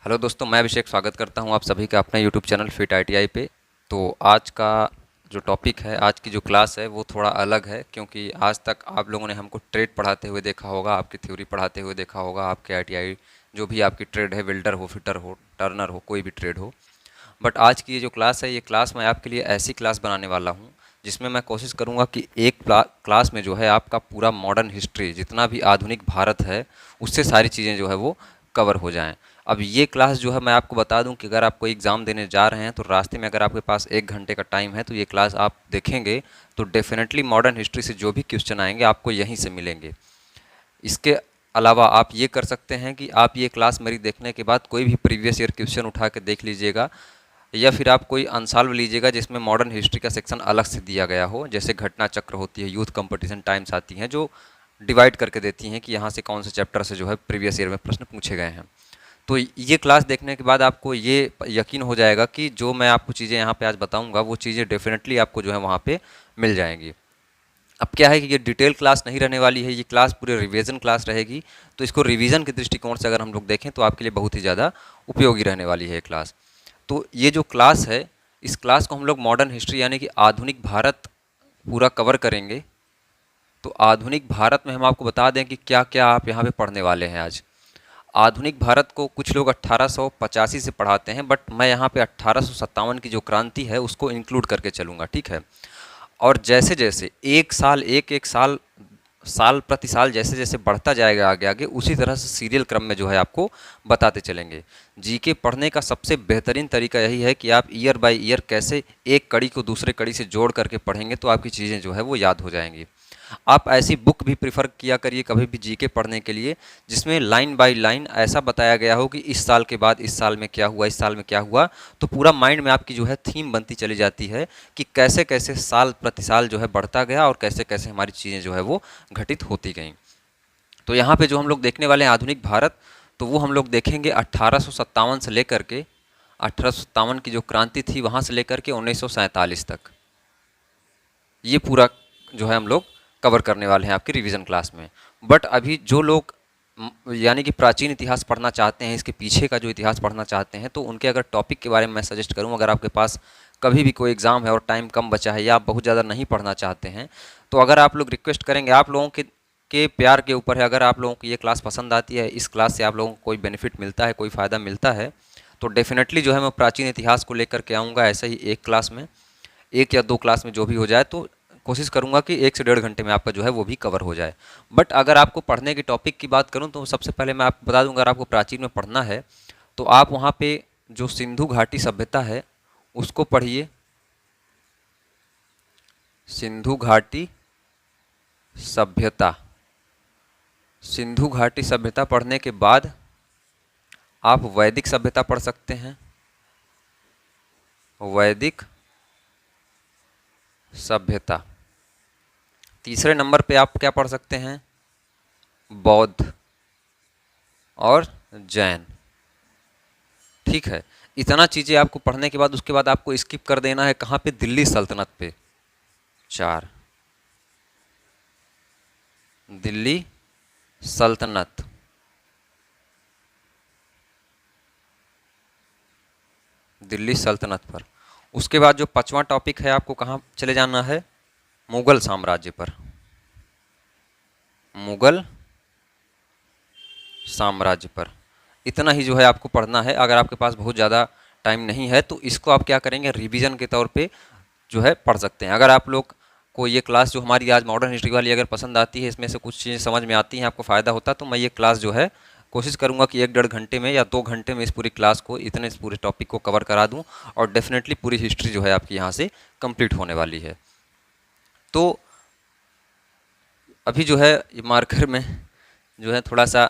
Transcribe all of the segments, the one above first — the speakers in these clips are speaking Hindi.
हेलो दोस्तों, मैं अभिषेक स्वागत करता हूं आप सभी का अपने यूट्यूब चैनल फिट आईटीआई पे। तो आज का जो टॉपिक है, आज की जो क्लास है वो थोड़ा अलग है, क्योंकि आज तक आप लोगों ने हमको ट्रेड पढ़ाते हुए देखा होगा, आपकी थ्योरी पढ़ाते हुए देखा होगा, आपके आईटीआई जो भी आपकी ट्रेड है, वेल्डर हो, फिटर हो, टर्नर हो, कोई भी ट्रेड हो। बट आज की ये जो क्लास है, ये क्लास मैं आपके लिए ऐसी क्लास बनाने वाला हूँ जिसमें मैं कोशिश करूँगा कि एक क्लास में जो है आपका पूरा मॉडर्न हिस्ट्री, जितना भी आधुनिक भारत है, उससे सारी चीज़ें जो है वो कवर हो जाएं। अब ये क्लास जो है, मैं आपको बता दूं कि अगर आप कोई एग्ज़ाम देने जा रहे हैं तो रास्ते में अगर आपके पास 1 घंटे का टाइम है तो ये क्लास आप देखेंगे तो डेफिनेटली मॉडर्न हिस्ट्री से जो भी क्वेश्चन आएंगे आपको यहीं से मिलेंगे। इसके अलावा आप ये कर सकते हैं कि आप ये क्लास मेरी देखने के बाद कोई भी प्रीवियस ईयर क्वेश्चन उठा के देख लीजिएगा, या फिर आप कोई अनसॉल्व लीजिएगा जिसमें मॉडर्न हिस्ट्री का सेक्शन अलग से दिया गया हो, जैसे घटना चक्र होती है, यूथ कंपटीशन टाइम्स आती हैं जो डिवाइड करके देती हैं कि यहाँ से कौन से चैप्टर से जो है प्रीवियस ईयर में प्रश्न पूछे गए हैं। तो ये क्लास देखने के बाद आपको ये यकीन हो जाएगा कि जो मैं आपको चीज़ें यहाँ पे आज बताऊँगा वो चीज़ें डेफिनेटली आपको जो है वहाँ पे मिल जाएंगी। अब क्या है कि ये डिटेल क्लास नहीं रहने वाली है, ये क्लास पूरे रिवीजन क्लास रहेगी। तो इसको रिवीजन के दृष्टिकोण से अगर हम लोग देखें तो आपके लिए बहुत ही ज़्यादा उपयोगी रहने वाली है ये क्लास। तो ये जो क्लास है, इस क्लास को हम लोग मॉडर्न हिस्ट्री यानी कि आधुनिक भारत पूरा कवर करेंगे। तो आधुनिक भारत में हम आपको बता दें कि क्या क्या आप यहाँ पे पढ़ने वाले हैं आज। आधुनिक भारत को कुछ लोग 1885 से पढ़ाते हैं, बट मैं यहाँ पे 1857 की जो क्रांति है उसको इंक्लूड करके चलूँगा, ठीक है। और जैसे जैसे एक साल एक एक साल साल प्रति साल जैसे जैसे बढ़ता जाएगा आगे आगे, उसी तरह से सीरियल क्रम में जो है आपको बताते चलेंगे। जीके पढ़ने का सबसे बेहतरीन तरीका यही है कि आप ईयर बाय ईयर कैसे एक कड़ी को दूसरे कड़ी से जोड़ करके पढ़ेंगे तो आपकी चीज़ें जो है वो याद हो जाएंगी। आप ऐसी बुक भी प्रिफर किया करिए कभी भी जीके पढ़ने के लिए जिसमें लाइन बाय लाइन ऐसा बताया गया हो कि इस साल के बाद इस साल में क्या हुआ, इस साल में क्या हुआ। तो पूरा माइंड में आपकी जो है थीम बनती चली जाती है कि कैसे कैसे साल प्रति साल जो है बढ़ता गया और कैसे कैसे हमारी चीज़ें जो है वो घटित होती गईं। तो यहाँ पे जो हम लोग देखने वाले हैं आधुनिक भारत, तो वो हम लोग देखेंगे 1857 से लेकर के 1857 की जो क्रांति थी वहाँ से लेकर के 1947 तक, ये पूरा जो है हम लोग कवर करने वाले हैं आपकी रिवीजन क्लास में। बट अभी जो लोग यानी कि प्राचीन इतिहास पढ़ना चाहते हैं, इसके पीछे का जो इतिहास पढ़ना चाहते हैं, तो उनके अगर टॉपिक के बारे में मैं सजेस्ट करूं, अगर आपके पास कभी भी कोई एग्ज़ाम है और टाइम कम बचा है या आप बहुत ज़्यादा नहीं पढ़ना चाहते हैं, तो अगर आप लोग रिक्वेस्ट करेंगे, आप लोगों के प्यार के ऊपर है, अगर आप लोगों को ये क्लास पसंद आती है, इस क्लास से आप लोगों को कोई बेनिफिट मिलता है, कोई फ़ायदा मिलता है, तो डेफिनेटली जो है मैं प्राचीन इतिहास को लेकर के आऊँगा ऐसे ही एक क्लास में, एक या दो क्लास में जो भी हो जाए, तो कोशिश करूंगा कि 1 से 1.5 घंटे में आपका जो है वो भी कवर हो जाए। बट अगर आपको पढ़ने की टॉपिक की बात करूं तो सबसे पहले मैं आपको बता दूंगा, अगर आपको प्राचीन में पढ़ना है तो आप वहाँ पे जो सिंधु घाटी सभ्यता है उसको पढ़िए। सिंधु घाटी सभ्यता, सिंधु घाटी सभ्यता पढ़ने के बाद आप वैदिक सभ्यता पढ़ सकते हैं। वैदिक सभ्यता। तीसरे नंबर पे आप क्या पढ़ सकते हैं? बौद्ध और जैन। ठीक है, इतना चीज़ें आपको पढ़ने के बाद उसके बाद आपको स्किप कर देना है कहाँ पे? दिल्ली सल्तनत पे। 4, दिल्ली सल्तनत। दिल्ली सल्तनत पर उसके बाद जो 5वां टॉपिक है, आपको कहाँ चले जाना है? मुगल साम्राज्य पर। मुगल साम्राज्य पर इतना ही जो है आपको पढ़ना है। अगर आपके पास बहुत ज़्यादा टाइम नहीं है तो इसको आप क्या करेंगे, रिवीजन के तौर पे जो है पढ़ सकते हैं। अगर आप लोग को ये क्लास जो हमारी आज मॉडर्न हिस्ट्री वाली अगर पसंद आती है, इसमें से कुछ चीज़ें समझ में आती हैं, आपको फ़ायदा होता है, तो मैं ये क्लास जो है कोशिश करूँगा कि 1-1.5 घंटे में या 2 घंटे में इस पूरी क्लास को, इतने इस पूरे टॉपिक को कवर करा दूँ और डेफिनेटली पूरी हिस्ट्री जो है आपकी यहाँ से कंप्लीट होने वाली है। तो अभी जो है ये मार्कर में जो है थोड़ा सा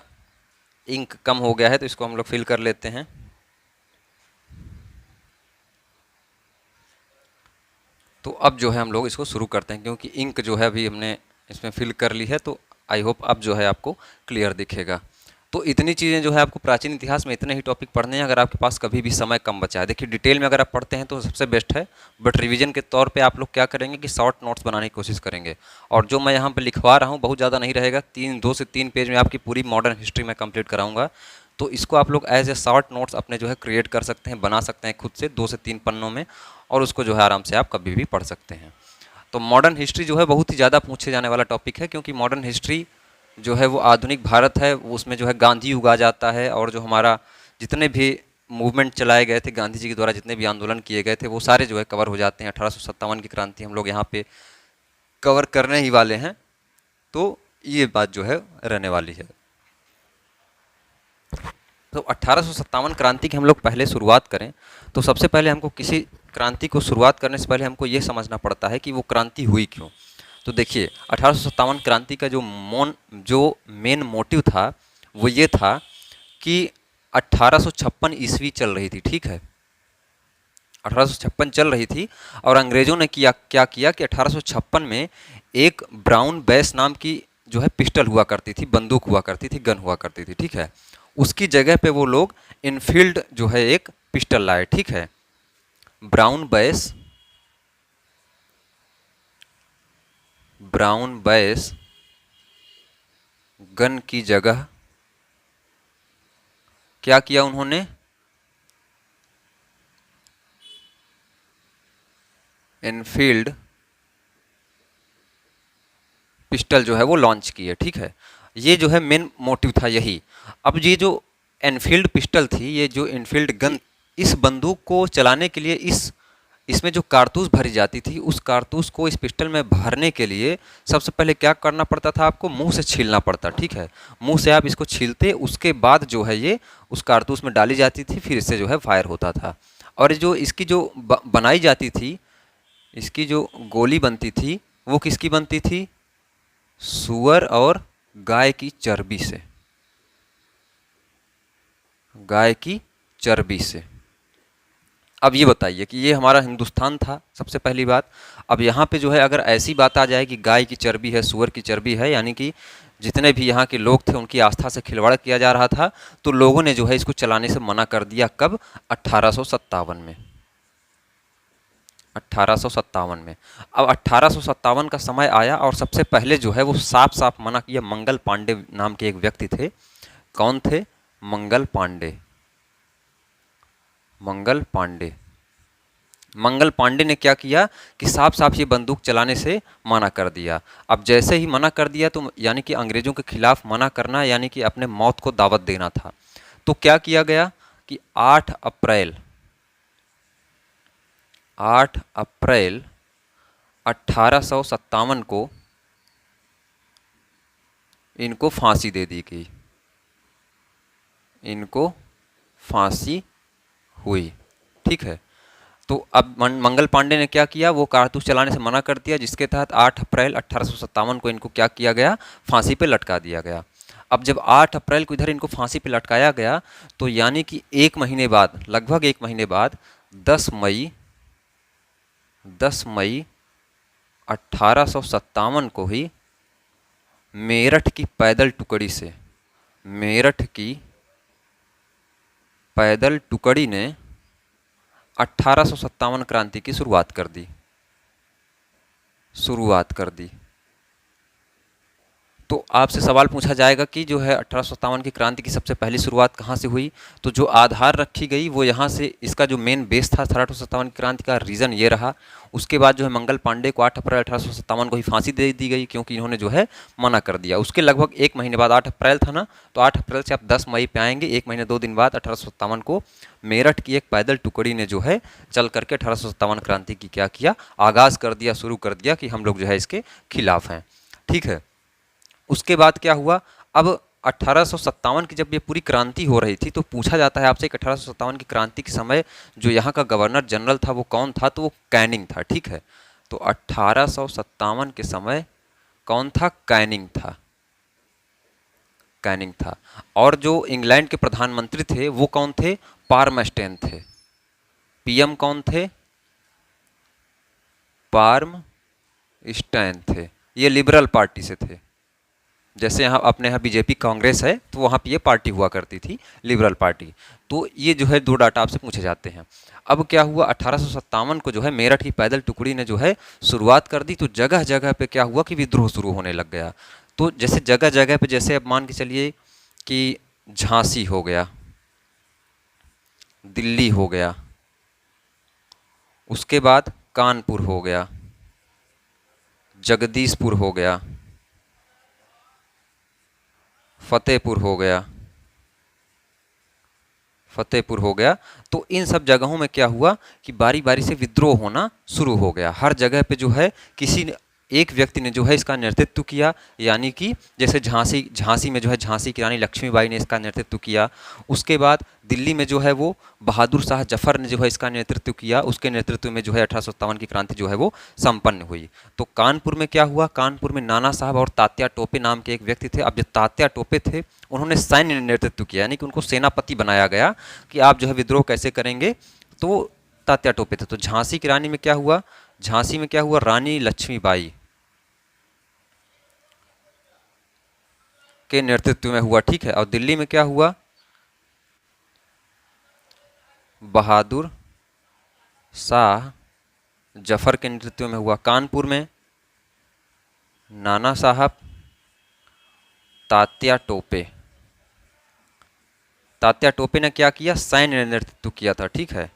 इंक कम हो गया है, तो इसको हम लोग फिल कर लेते हैं। तो अब जो है हम लोग इसको शुरू करते हैं, क्योंकि इंक जो है अभी हमने इसमें फिल कर ली है, तो आई होप अब जो है आपको क्लियर दिखेगा। तो इतनी चीज़ें जो है आपको प्राचीन इतिहास में इतने ही टॉपिक पढ़ने हैं। अगर आपके पास कभी भी समय कम बचा है, देखिए डिटेल में अगर आप पढ़ते हैं तो सबसे बेस्ट है, बट रिवीजन के तौर पे आप लोग क्या करेंगे कि शॉर्ट नोट्स बनाने की कोशिश करेंगे। और जो मैं यहाँ पे लिखवा रहा हूँ बहुत ज़्यादा नहीं रहेगा, 2 से 3 पेज में आपकी पूरी मॉडर्न हिस्ट्री में कंप्लीट कराऊंगा। तो इसको आप लोग एज ए शॉर्ट नोट्स अपने जो है क्रिएट कर सकते हैं, बना सकते हैं खुद से 2 से 3 पन्नों में, और उसको जो है आराम से आप कभी भी पढ़ सकते हैं। तो मॉडर्न हिस्ट्री जो है बहुत ही ज़्यादा पूछे जाने वाला टॉपिक है, क्योंकि मॉडर्न हिस्ट्री जो है वो आधुनिक भारत है, उसमें जो है गांधी युग आ जाता है, और जो हमारा जितने भी मूवमेंट चलाए गए थे गांधी जी के द्वारा, जितने भी आंदोलन किए गए थे, वो सारे जो है कवर हो जाते हैं। 1857 की क्रांति हम लोग यहाँ पे कवर करने ही वाले हैं, तो ये बात जो है रहने वाली है। तो 1857 क्रांति की हम लोग पहले शुरुआत करें तो सबसे पहले हमको किसी क्रांति को शुरुआत करने से पहले हमको ये समझना पड़ता है कि वो क्रांति हुई क्यों। तो देखिए 1857 क्रांति का जो मेन मोटिव था वो ये था कि 1856 ईस्वी चल रही थी, ठीक है, 1856 चल रही थी, और अंग्रेज़ों ने क्या किया कि 1856 में एक ब्राउन बेस नाम की जो है पिस्टल हुआ करती थी, बंदूक हुआ करती थी, गन हुआ करती थी, ठीक है, उसकी जगह पे वो लोग इनफील्ड जो है एक पिस्टल लाए, ठीक है। ब्राउन बेस गन की जगह क्या किया उन्होंने, इनफील्ड पिस्टल जो है वो लॉन्च की है, ठीक है। ये जो है मेन मोटिव था यही। अब ये जो एनफील्ड पिस्टल थी, ये जो इनफील्ड गन, इस बंदूक को चलाने के लिए इसमें जो कारतूस भरी जाती थी, उस कारतूस को इस पिस्टल में भरने के लिए सबसे पहले क्या करना पड़ता था, आपको मुंह से छीलना पड़ता, ठीक है। मुंह से आप इसको छीलते, उसके बाद जो है ये उस कारतूस में डाली जाती थी, फिर इससे जो है फायर होता था। और जो इसकी जो बनाई जाती थी, इसकी जो गोली बनती थी वो किसकी बनती थी, सूअर और गाय की चर्बी से, गाय की चर्बी से। अब ये बताइए कि ये हमारा हिंदुस्तान था सबसे पहली बात। अब यहाँ पे जो है अगर ऐसी बात आ जाए कि गाय की चर्बी है, सूअर की चर्बी है, यानी कि जितने भी यहाँ के लोग थे उनकी आस्था से खिलवाड़ किया जा रहा था, तो लोगों ने जो है इसको चलाने से मना कर दिया। कब, 1857 में, 1857 में। अब 1857 का समय आया और सबसे पहले जो है वो साफ साफ मना किया। मंगल पांडे नाम के एक व्यक्ति थे। कौन थे, मंगल पांडे। मंगल पांडे, मंगल पांडे ने क्या किया कि साफ साफ ये बंदूक चलाने से मना कर दिया। अब जैसे ही मना कर दिया तो यानी कि अंग्रेजों के खिलाफ मना करना यानी कि अपने मौत को दावत देना था। तो क्या किया गया कि 8 अप्रैल 1857 को इनको फांसी दे दी गई, इनको फांसी हुई, ठीक है। तो अब मंगल पांडे ने क्या किया, वो कारतूस चलाने से मना कर दिया, जिसके तहत 8 अप्रैल 1857 को इनको क्या किया गया, फांसी पे लटका दिया गया। अब जब 8 अप्रैल को इधर इनको फांसी पे लटकाया गया तो यानी कि एक महीने बाद, लगभग एक महीने बाद 10 मई 1857 को ही मेरठ की पैदल टुकड़ी से, मेरठ की पैदल टुकड़ी ने 1857 क्रांति की शुरुआत कर दी। तो आपसे सवाल पूछा जाएगा कि जो है 1857 की क्रांति की सबसे पहली शुरुआत कहाँ से हुई, तो जो आधार रखी गई वो यहाँ से, इसका जो मेन बेस था 1857 की क्रांति का, रीज़न ये रहा। उसके बाद जो है मंगल पांडे को 8 अप्रैल 1857 को ही फांसी दे दी गई, क्योंकि इन्होंने जो है मना कर दिया। उसके लगभग एक महीने बाद, 8 अप्रैल था ना, तो 8 अप्रैल से आप 10 मई पे आएंगे, एक महीने 2 दिन बाद 1857 को मेरठ की एक पैदल टुकड़ी ने जो है चल करके 1857 क्रांति की क्या किया, आगाज़ कर दिया, शुरू कर दिया कि हम लोग जो है इसके खिलाफ हैं, ठीक है। उसके बाद क्या हुआ, अब 1857 की जब ये पूरी क्रांति हो रही थी तो पूछा जाता है आपसे कि 1857 की क्रांति के समय जो यहाँ का गवर्नर जनरल था वो कौन था, तो वो कैनिंग था, ठीक है। तो 1857 के समय कौन था, कैनिंग था, कैनिंग था। और जो इंग्लैंड के प्रधानमंत्री थे वो कौन थे, पार्मस्टेन थे। पीएम कौन थे, पार्मस्टेन थे। ये लिबरल पार्टी से थे। जैसे यहाँ अपने यहाँ बीजेपी कांग्रेस है तो वहाँ पे ये पार्टी हुआ करती थी, लिबरल पार्टी। तो ये जो है 2 डाटा आपसे पूछे जाते हैं। अब क्या हुआ, 1857 को जो है मेरठ की पैदल टुकड़ी ने जो है शुरुआत कर दी, तो जगह जगह पे क्या हुआ कि विद्रोह शुरू होने लग गया। तो जैसे जगह जगह पे, जैसे अब मान के चलिए कि झांसी हो गया, दिल्ली हो गया, उसके बाद कानपुर हो गया, जगदीशपुर हो गया, फतेहपुर हो गया, फतेहपुर हो गया। तो इन सब जगहों में क्या हुआ कि बारी बारी से विद्रोह होना शुरू हो गया। हर जगह पे जो है किसी ने, एक व्यक्ति ने जो है इसका नेतृत्व किया, यानी कि जैसे झांसी झांसी में जो है झांसी की रानी लक्ष्मीबाई ने इसका नेतृत्व किया। उसके बाद दिल्ली में जो है वो बहादुर शाह जफर ने जो है इसका नेतृत्व किया, उसके नेतृत्व में जो है 1857 की क्रांति जो है वो संपन्न हुई। तो कानपुर में क्या हुआ, कानपुर में नाना साहब और तात्या टोपे नाम के एक व्यक्ति थे। अब जो तात्या टोपे थे उन्होंने सैन्य नेतृत्व किया, यानी कि उनको सेनापति बनाया गया कि आप जो है विद्रोह कैसे करेंगे, तो तात्या टोपे थे। तो झांसी की रानी में क्या हुआ, झांसी में क्या हुआ, रानी लक्ष्मीबाई के नेतृत्व में हुआ, ठीक है। और दिल्ली में क्या हुआ, बहादुर शाह जफर के नेतृत्व में हुआ। कानपुर में नाना साहब, तात्या टोपे, तात्या टोपे ने क्या किया, सैन्य नेतृत्व किया था, ठीक है,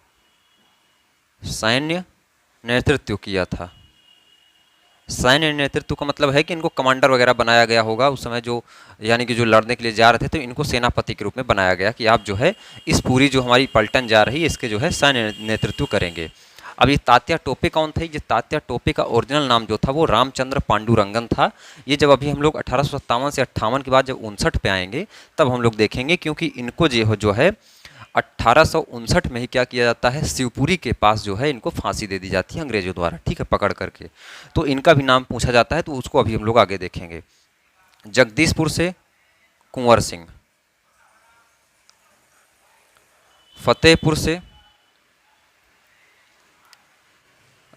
सैन्य नेतृत्व किया था। सैन्य नेतृत्व का मतलब है कि इनको कमांडर वगैरह बनाया गया होगा उस समय, जो यानी कि जो लड़ने के लिए जा रहे थे तो इनको सेनापति के रूप में बनाया गया कि आप जो है इस पूरी जो हमारी पलटन जा रही है इसके जो है सैन्य नेतृत्व करेंगे। अब ये तात्या टोपे कौन थे, ये तात्या टोपे का ओरिजिनल नाम जो था वो रामचंद्र पांडुरंगन था। ये जब अभी हम लोग 1857 से 58 के बाद जब 59 पे आएंगे तब हम लोग देखेंगे, क्योंकि इनको जो है 1859 में ही क्या किया जाता है, शिवपुरी के पास जो है इनको फांसी दे दी जाती है अंग्रेजों द्वारा, ठीक है, पकड़ करके। तो इनका भी नाम पूछा जाता है, तो उसको अभी हम लोग आगे देखेंगे। जगदीशपुर से कुंवर सिंह, फतेहपुर से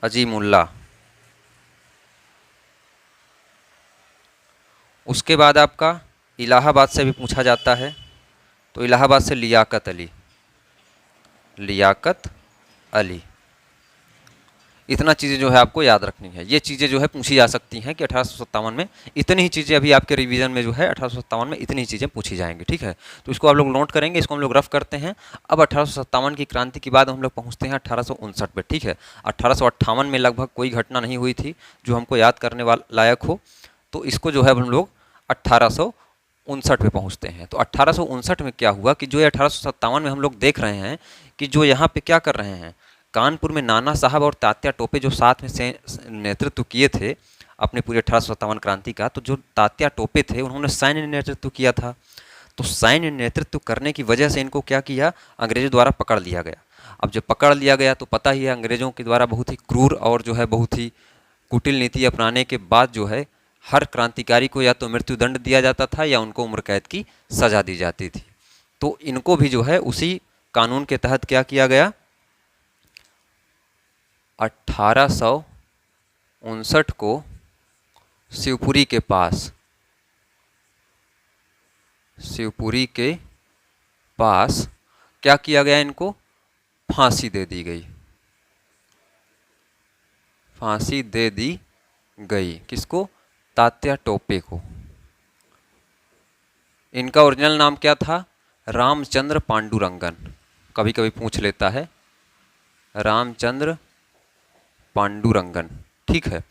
अजीमुल्ला, उसके बाद आपका इलाहाबाद से भी पूछा जाता है, तो इलाहाबाद से लियाकत अली, लियाकत अली। इतना चीज़ें जो है आपको याद रखनी है, ये चीज़ें जो है पूछी जा सकती हैं कि 1857 में इतनी ही चीज़ें, अभी आपके रिवीजन में जो है 1857 में इतनी ही चीज़ें पूछी जाएंगी, ठीक है। तो इसको आप लोग नोट करेंगे, इसको हम लोग रफ करते हैं। अब 1857 की क्रांति के बाद हम लोग पहुँचते हैं 1859 पे, ठीक है। 1858 में लगभग कोई घटना नहीं हुई थी जो हमको याद करने वाला लायक हो, तो इसको जो है हम लोग 1859 पे पहुँचते हैं। तो 1859 में क्या हुआ कि जो ये 1857 में हम लोग देख रहे हैं कि जो यहाँ पे क्या कर रहे हैं, कानपुर में नाना साहब और तात्या टोपे जो साथ में से नेतृत्व किए थे अपने पूरे 1857 क्रांति का, तो जो तात्या टोपे थे उन्होंने सैन्य नेतृत्व किया था। तो सैन्य नेतृत्व करने की वजह से इनको क्या किया, अंग्रेजों द्वारा पकड़ लिया गया। अब जब पकड़ लिया गया तो पता ही है अंग्रेजों के द्वारा बहुत ही क्रूर और जो है बहुत ही कुटिल नीति अपनाने के बाद जो है हर क्रांतिकारी को या तो मृत्युदंड दिया जाता था या उनको उम्र कैद की सजा दी जाती थी। तो इनको भी जो है उसी कानून के तहत क्या किया गया, 1859 को शिवपुरी के पास, शिवपुरी के पास क्या किया गया, इनको फांसी दे दी गई, फांसी दे दी गई। किसको, तात्या टोपे को। इनका ओरिजिनल नाम क्या था, रामचंद्र पांडुरंगन, कभी कभी पूछ लेता है, रामचंद्र पांडुरंगन, ठीक है।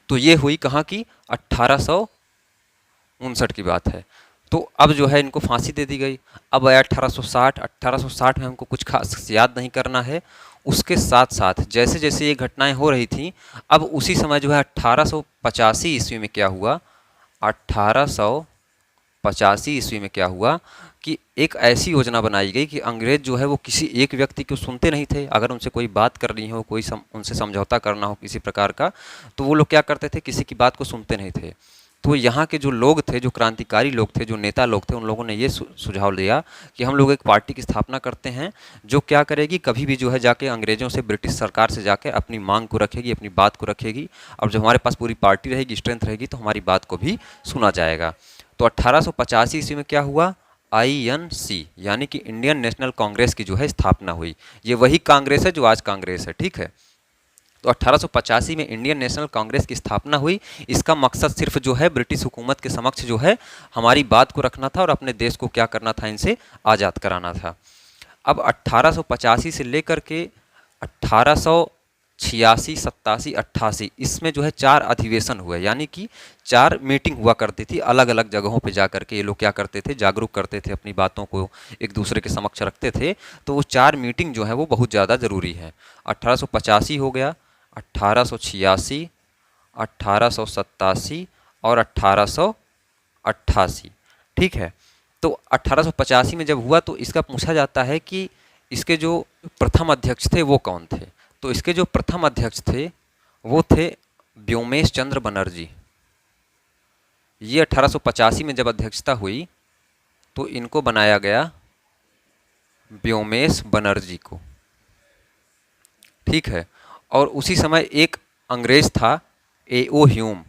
तो ये हुई कहाँ की, 1859 की बात है। तो अब जो है इनको फांसी दे दी गई। अब आया 1860, 1860 में हमको कुछ खास याद नहीं करना है। उसके साथ साथ जैसे जैसे ये घटनाएं हो रही थी, अब उसी समय जो है 1885 ईस्वी में क्या हुआ, 1885 ईस्वी में क्या हुआ कि एक ऐसी योजना बनाई गई कि अंग्रेज जो है वो किसी एक व्यक्ति को सुनते नहीं थे। अगर उनसे कोई बात करनी हो, कोई उनसे समझौता करना हो किसी प्रकार का, तो वो लोग क्या करते थे, किसी की बात को सुनते नहीं थे। तो यहाँ के जो लोग थे, जो क्रांतिकारी लोग थे, जो नेता लोग थे, उन लोगों ने ये सुझाव दिया कि हम लोग एक पार्टी की स्थापना करते हैं जो क्या करेगी, कभी भी जो है जाके अंग्रेज़ों से, ब्रिटिश सरकार से जाके अपनी मांग को रखेगी, अपनी बात को रखेगी। और जब हमारे पास पूरी पार्टी रहेगी, स्ट्रेंथ रहेगी, तो हमारी बात को भी सुना जाएगा। तो 1885 ईस्वी में क्या हुआ, INC यानी कि इंडियन नेशनल कांग्रेस की जो है स्थापना हुई। ये वही कांग्रेस है जो आज कांग्रेस है, ठीक है। तो 1885 में इंडियन नेशनल कांग्रेस की स्थापना हुई। इसका मकसद सिर्फ जो है ब्रिटिश हुकूमत के समक्ष जो है हमारी बात को रखना था और अपने देश को क्या करना था, इनसे आज़ाद कराना था। अब 1885 से लेकर के 1886, 87, 88 इसमें जो है 4 अधिवेशन हुए, यानी कि 4 मीटिंग हुआ करती थी अलग अलग जगहों पे जा करके। ये लोग क्या करते थे, जागरूक करते थे, अपनी बातों को एक दूसरे के समक्ष रखते थे। तो वो 4 मीटिंग जो है वो बहुत ज़्यादा ज़रूरी है। 1885 हो गया, 1886, 1887 और 1888, ठीक है। तो 1885 में जब हुआ तो इसका पूछा जाता है कि इसके जो प्रथम अध्यक्ष थे वो कौन थे। तो इसके जो प्रथम अध्यक्ष थे वो थे व्योमेश चंद्र बनर्जी। ये 1885 में जब अध्यक्षता हुई तो इनको बनाया गया व्योमेश बनर्जी को, ठीक है। और उसी समय एक अंग्रेज था ए.ओ. ह्यूम।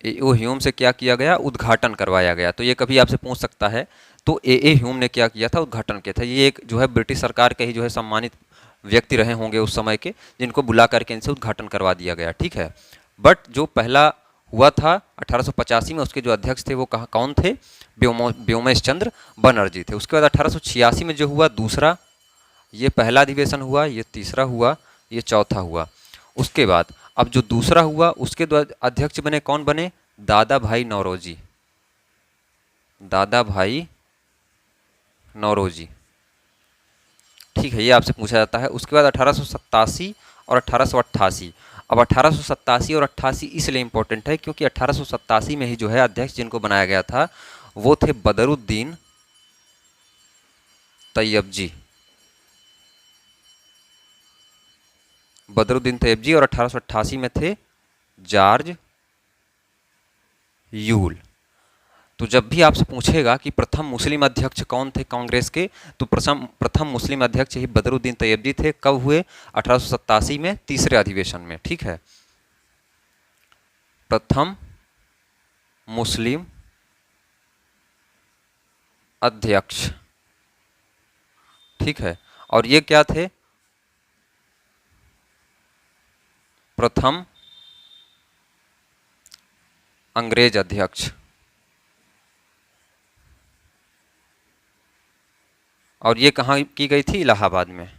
ए.ओ. ह्यूम से क्या किया गया, उद्घाटन करवाया गया। तो ये कभी आपसे पूछ सकता है, तो ए ह्यूम ने क्या किया था, उद्घाटन किया था। ये एक जो है ब्रिटिश सरकार के ही जो है सम्मानित व्यक्ति रहे होंगे उस समय के, जिनको बुला करके इनसे उद्घाटन करवा दिया गया, ठीक है। बट जो पहला हुआ था 1885 में, उसके जो अध्यक्ष थे वो कौन थे, व्योमेश चंद्र बनर्जी थे। उसके बाद 1886 में जो हुआ दूसरा, ये पहला अधिवेशन हुआ, ये तीसरा हुआ, ये चौथा हुआ। उसके बाद अब जो दूसरा हुआ उसके अध्यक्ष बने, कौन बने, दादा भाई नौरोजी, दादा भाई नौरोजी, ठीक है। ये आपसे पूछा जाता है। उसके बाद 1887 और 1888। अब 1887 और 88 इसलिए इंपॉर्टेंट है क्योंकि 1887 में ही जो है अध्यक्ष जिनको बनाया गया था वो थे बदरुद्दीन तैयबजी, बदरुद्दीन तैयबजी। और 1888 में थे जॉर्ज यूल। तो जब भी आपसे पूछेगा कि प्रथम मुस्लिम अध्यक्ष कौन थे कांग्रेस के, तो प्रथम मुस्लिम अध्यक्ष ही बदरुद्दीन तैयबजी थे। कब हुए, 1887 में, तीसरे अधिवेशन में, ठीक है। प्रथम मुस्लिम अध्यक्ष, ठीक है। और ये क्या थे, प्रथम अंग्रेज अध्यक्ष। और ये कहाँ की गई थी, इलाहाबाद में।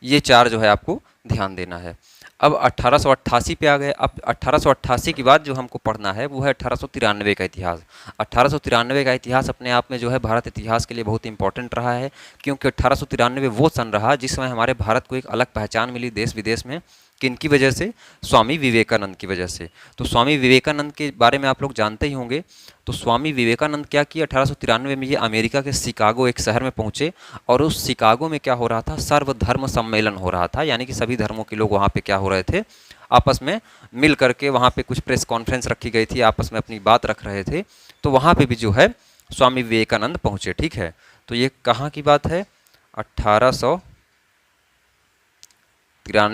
ये 4 जो है आपको ध्यान देना है। अब 1888 पे आ गए। अब 1888 के बाद जो हमको पढ़ना है वो है 1893 का इतिहास। 1893 का इतिहास अपने आप में जो है भारत इतिहास के लिए बहुत इंपॉर्टेंट रहा है, क्योंकि 1893 वो सन रहा जिस समय हमारे भारत को एक अलग पहचान मिली देश विदेश में। किनकी वजह से, स्वामी विवेकानंद की वजह से। तो स्वामी विवेकानंद के बारे में आप लोग जानते ही होंगे। तो स्वामी विवेकानंद क्या किया, 1893 में ये अमेरिका के शिकागो एक शहर में पहुंचे, और उस शिकागो में क्या हो रहा था, सर्वधर्म सम्मेलन हो रहा था। यानी कि सभी धर्मों के लोग वहाँ पे क्या हो रहे थे, आपस में मिल करके वहाँ पे कुछ प्रेस कॉन्फ्रेंस रखी गई थी, आपस में अपनी बात रख रहे थे। तो वहाँ पे भी जो है स्वामी विवेकानंद पहुँचे, ठीक है। तो ये कहाँ की बात है, 1893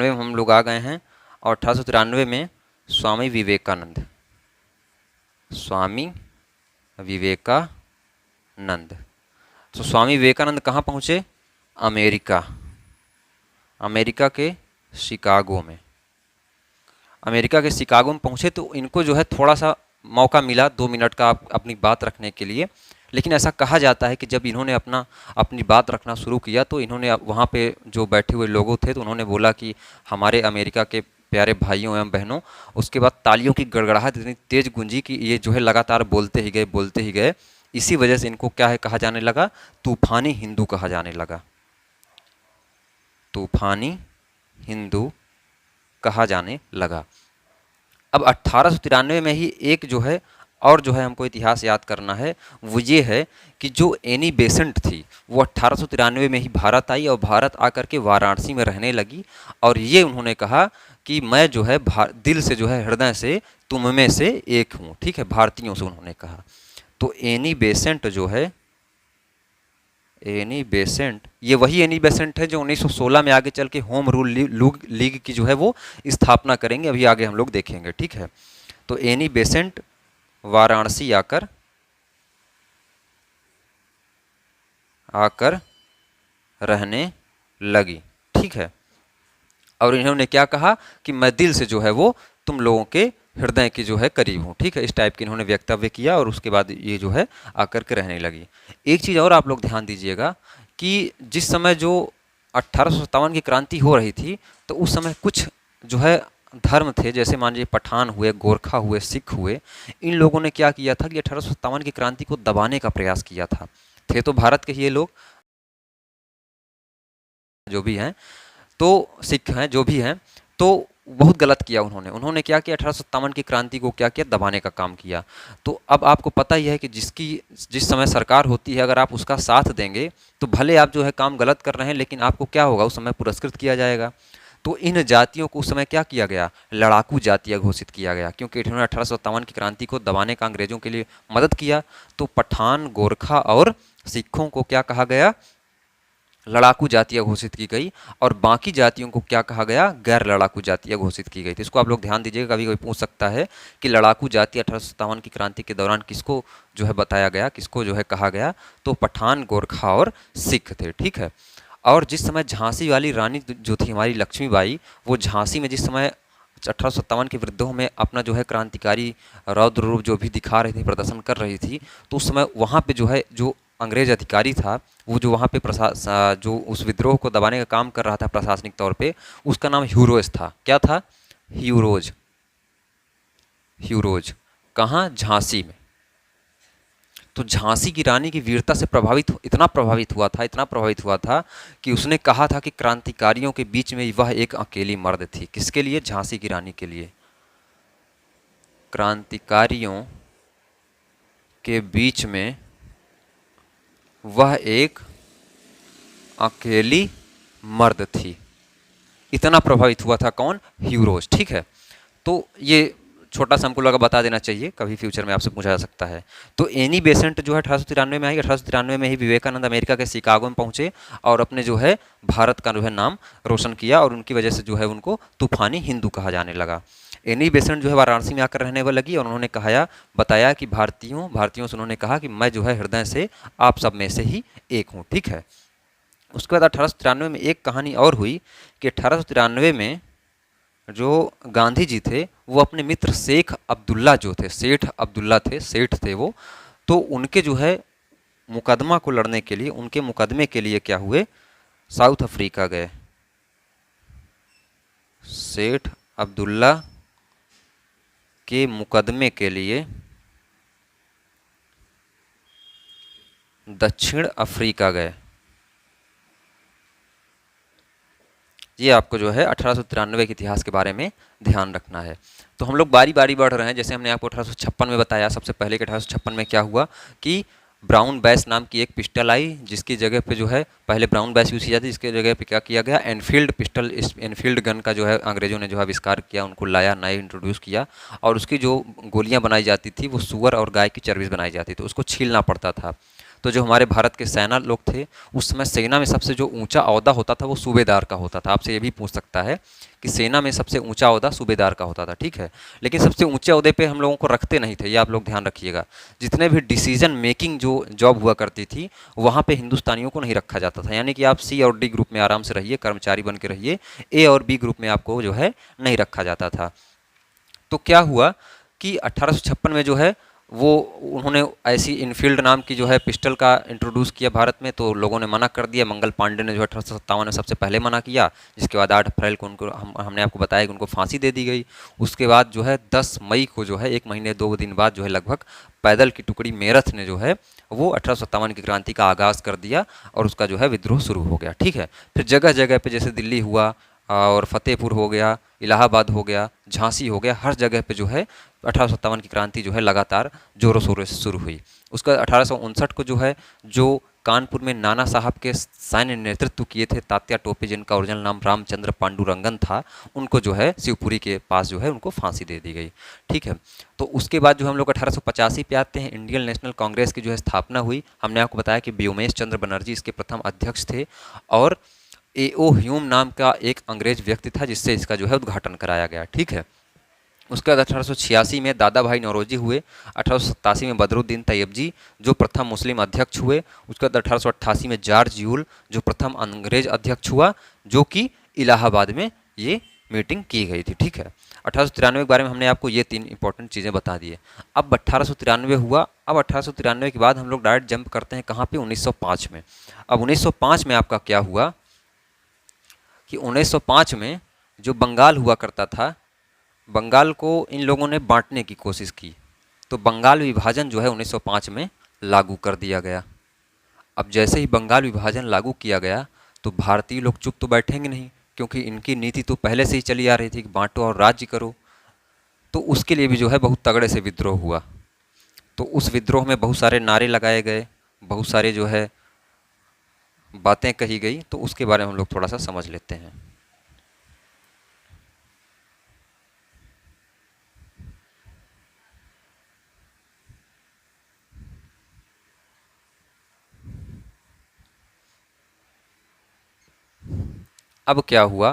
में हम लोग आ गए हैं। और 1893 में स्वामी विवेकानंद, स्वामी विवेकानंद, तो स्वामी विवेकानंद कहाँ पहुँचे, अमेरिका, अमेरिका के शिकागो में। अमेरिका के शिकागो में पहुँचे तो इनको जो है थोड़ा सा मौका मिला 2 मिनट का अपनी बात रखने के लिए। लेकिन ऐसा कहा जाता है कि जब इन्होंने अपनी बात रखना शुरू किया तो इन्होंने वहाँ पे जो बैठे हुए लोगों थे तो उन्होंने बोला कि हमारे अमेरिका के प्यारे भाइयों एवं बहनों। उसके बाद तालियों की गड़गड़ाहट इतनी तेज गूंजी कि ये जो है लगातार बोलते ही गए, बोलते ही गए। इसी वजह से इनको क्या है कहा जाने लगा, तूफानी हिंदू कहा जाने लगा, तूफानी हिंदू कहा जाने लगा। अब 1893 में ही एक जो है और जो है हमको इतिहास याद करना है, वो ये है कि जो एनी बेसेंट थी वो 1893 में ही भारत आई, और भारत आकर के वाराणसी में रहने लगी। और ये उन्होंने कहा कि मैं जो है दिल से जो है, हृदय से तुम में से एक हूँ, ठीक है, भारतीयों से उन्होंने कहा। तो एनी बेसेंट जो है, एनी बेसेंट, ये वही एनी बेसेंट है जो 1916 में आगे चल के होम रूल लीग की जो है वो स्थापना करेंगे, अभी आगे हम लोग देखेंगे, ठीक है। तो एनी बेसेंट वाराणसी आकर रहने लगी, ठीक है। और इन्होंने क्या कहा कि मैं दिल से जो है वो तुम लोगों के हृदय के जो है करीब हूँ, ठीक है। इस टाइप के इन्होंने वक्तव्य किया और उसके बाद ये जो है आकर के रहने लगी। एक चीज़ और आप लोग ध्यान दीजिएगा कि जिस समय जो 1857 की क्रांति हो रही थी, तो उस समय कुछ जो है धर्म थे, जैसे मान लीजिए पठान हुए, गोरखा हुए, सिख हुए, इन लोगों ने क्या किया था कि 1857 की क्रांति को दबाने का प्रयास किया था। थे तो भारत के ही ये लोग, जो भी हैं, तो सिख हैं, जो भी हैं, तो बहुत गलत किया उन्होंने। उन्होंने क्या किया, 1857 की क्रांति को क्या किया, दबाने का काम किया। तो अब आपको पता ही है कि जिस समय सरकार होती है, अगर आप उसका साथ देंगे तो भले आप जो है काम गलत कर रहे हैं, लेकिन आपको क्या होगा, उस समय पुरस्कृत किया जाएगा। तो इन जातियों को उस समय क्या किया गया, लड़ाकू जातियाँ घोषित किया गया, क्योंकि इन्होंने 1857 की क्रांति को दबाने का अंग्रेजों के लिए मदद किया। तो पठान, गोरखा और सिखों को क्या कहा गया, लड़ाकू जातियाँ घोषित की गई, और बाकी जातियों को क्या कहा गया, गैर लड़ाकू जातियाँ घोषित की गई। तो इसको आप लोग ध्यान दीजिएगा, कभी कोई पूछ सकता है कि लड़ाकू जाति 1857 की क्रांति के दौरान किसको जो है बताया गया, किसको जो है कहा गया, तो पठान, गोरखा और सिख थे, ठीक है। और जिस समय झांसी वाली रानी जो थी हमारी लक्ष्मीबाई, वो झांसी में जिस समय 1857 के विद्रोह में अपना जो है क्रांतिकारी रौद्र रूप जो भी दिखा रही थी, प्रदर्शन कर रही थी, तो उस समय वहाँ पे जो है जो अंग्रेज अधिकारी था, वो जो वहाँ पे जो उस विद्रोह को दबाने का काम कर रहा था प्रशासनिक तौर पे, उसका नाम ह्यूरोज था। क्या था, ह्यूरोज। ह्यूरोज कहाँ, झांसी में। तो झांसी की रानी की वीरता से इतना प्रभावित हुआ था कि उसने कहा था कि क्रांतिकारियों के बीच में वह एक अकेली मर्द थी। किसके लिए, झांसी की रानी के लिए। क्रांतिकारियों के बीच में वह एक अकेली मर्द थी, इतना प्रभावित हुआ था कौन, ह्यूरोज, ठीक है। तो ये छोटा सा हमको लगा बता देना चाहिए, कभी फ्यूचर में आपसे पूछा जा सकता है। तो एनी बेसेंट जो है 1893 में आई। 1893 में ही विवेकानंद अमेरिका के शिकागो में पहुंचे और अपने जो है भारत का जो है नाम रोशन किया, और उनकी वजह से जो है उनको तूफानी हिंदू कहा जाने लगा। एनी बेसेंट जो है वाराणसी में आकर रहने लगी, और उन्होंने बताया कि भारतीयों से उन्होंने कहा कि मैं जो है हृदय से आप सब में से ही एक हूँ, ठीक है। उसके बाद 1893 में एक कहानी और हुई कि 1893 में जो गांधी जी थे, वो अपने मित्र शेख अब्दुल्ला जो थे, सेठ अब्दुल्ला थे, सेठ थे वो, तो उनके जो है मुकदमा को लड़ने के लिए, उनके मुकदमे के लिए क्या हुए, साउथ अफ्रीका गए। सेठ अब्दुल्ला के मुकदमे के लिए दक्षिण अफ्रीका गए। ये आपको जो है 1893 के इतिहास के बारे में ध्यान रखना है। तो हम लोग बारी बारी बढ़ रहे हैं। जैसे हमने आपको 1856 में बताया, सबसे पहले कि 1856 में क्या हुआ कि ब्राउन बैस नाम की एक पिस्टल आई, जिसकी जगह पे जो है पहले ब्राउन बैस यूज़ की जाती, जिसके जगह पे क्या किया गया, एनफील्ड पिस्टल, इस एनफील्ड गन का जो है अंग्रेज़ों ने जो है आविष्कार किया, उनको लाया, नए इंट्रोड्यूस किया। और उसकी जो गोलियाँ बनाई जाती थी वो सूअर और गाय की चर्बी से बनाई जाती थी, तो उसको छीलना पड़ता था। तो जो हमारे भारत के सेना लोग थे, उस समय सेना में सबसे जो ऊंचा ओहदा होता था वो सूबेदार का होता था। आपसे ये भी पूछ सकता है कि सेना में सबसे ऊंचा ओहदा सूबेदार का होता था, ठीक है। लेकिन सबसे ऊंचे ओहदे पे हम लोगों को रखते नहीं थे, ये आप लोग ध्यान रखिएगा। जितने भी डिसीजन मेकिंग जो जॉब हुआ करती थी, वहाँ पे हिंदुस्तानियों को नहीं रखा जाता था। यानी कि आप सी और डी ग्रुप में आराम से रहिए, कर्मचारी बन के रहिए, ए और बी ग्रुप में आपको जो है नहीं रखा जाता था। तो क्या हुआ कि 1856 में जो है वो उन्होंने ऐसी इनफील्ड नाम की जो है पिस्टल का इंट्रोड्यूस किया भारत में, तो लोगों ने मना कर दिया। मंगल पांडे ने जो 1857 में सबसे पहले मना किया, जिसके बाद 8 अप्रैल को उनको हमने आपको बताया कि उनको फांसी दे दी गई। उसके बाद जो है 10 मई को जो है 1 महीने 2 दिन बाद जो है लगभग पैदल की टुकड़ी मेरठ ने जो है वो 1857 की क्रांति का आगाज़ कर दिया, और उसका जो है विद्रोह शुरू हो गया, ठीक है। फिर जगह जगह पे जैसे दिल्ली हुआ और फतेहपुर हो गया, इलाहाबाद हो गया, झांसी हो गया, हर जगह पे जो है 1857 की क्रांति जो है लगातार जोरों शोरों से शुरू हुई। उसका 1859 को जो है जो कानपुर में नाना साहब के सैन्य नेतृत्व किए थे तात्या टोपे, जिनका ओरिजिनल नाम रामचंद्र पांडुरंगन था, उनको जो है शिवपुरी के पास जो है उनको फांसी दे दी गई, ठीक है। तो उसके बाद जो हम लोग 1885 पे आते हैं, इंडियन नेशनल कांग्रेस की जो है स्थापना हुई। हमने आपको बताया कि व्योमेश चंद्र बनर्जी इसके प्रथम अध्यक्ष थे, और ए.ओ. ह्यूम नाम का एक अंग्रेज व्यक्ति था जिससे इसका जो है उद्घाटन कराया गया, ठीक है। उसके बाद 1886 में दादा भाई नौरोजी हुए। 1887 में बदरुद्दीन तैयबजी जो प्रथम मुस्लिम अध्यक्ष हुए। उसके बाद 1888 में जॉर्ज यूल जो प्रथम अंग्रेज अध्यक्ष हुआ, जो कि इलाहाबाद में ये मीटिंग की गई थी, ठीक है। 1893 के बारे में हमने आपको ये 3 इंपॉर्टेंट चीज़ें बता दी है। अब 1893 हुआ, अब 1893 के बाद हम लोग डायरेक्ट जंप करते हैं कहाँ पे, 1905 में। अब 1905 में आपका क्या हुआ कि 1905 में जो बंगाल हुआ करता था, बंगाल को इन लोगों ने बांटने की कोशिश की, तो बंगाल विभाजन जो है 1905 में लागू कर दिया गया। अब जैसे ही बंगाल विभाजन लागू किया गया तो भारतीय लोग चुप तो बैठेंगे नहीं, क्योंकि इनकी नीति तो पहले से ही चली आ रही थी कि बांटो और राज्य करो। तो उसके लिए भी जो है बहुत तगड़े से विद्रोह हुआ। तो उस विद्रोह में बहुत सारे नारे लगाए गए, बहुत सारे जो है बातें कही गई, तो उसके बारे में हम लोग थोड़ा सा समझ लेते हैं। अब क्या हुआ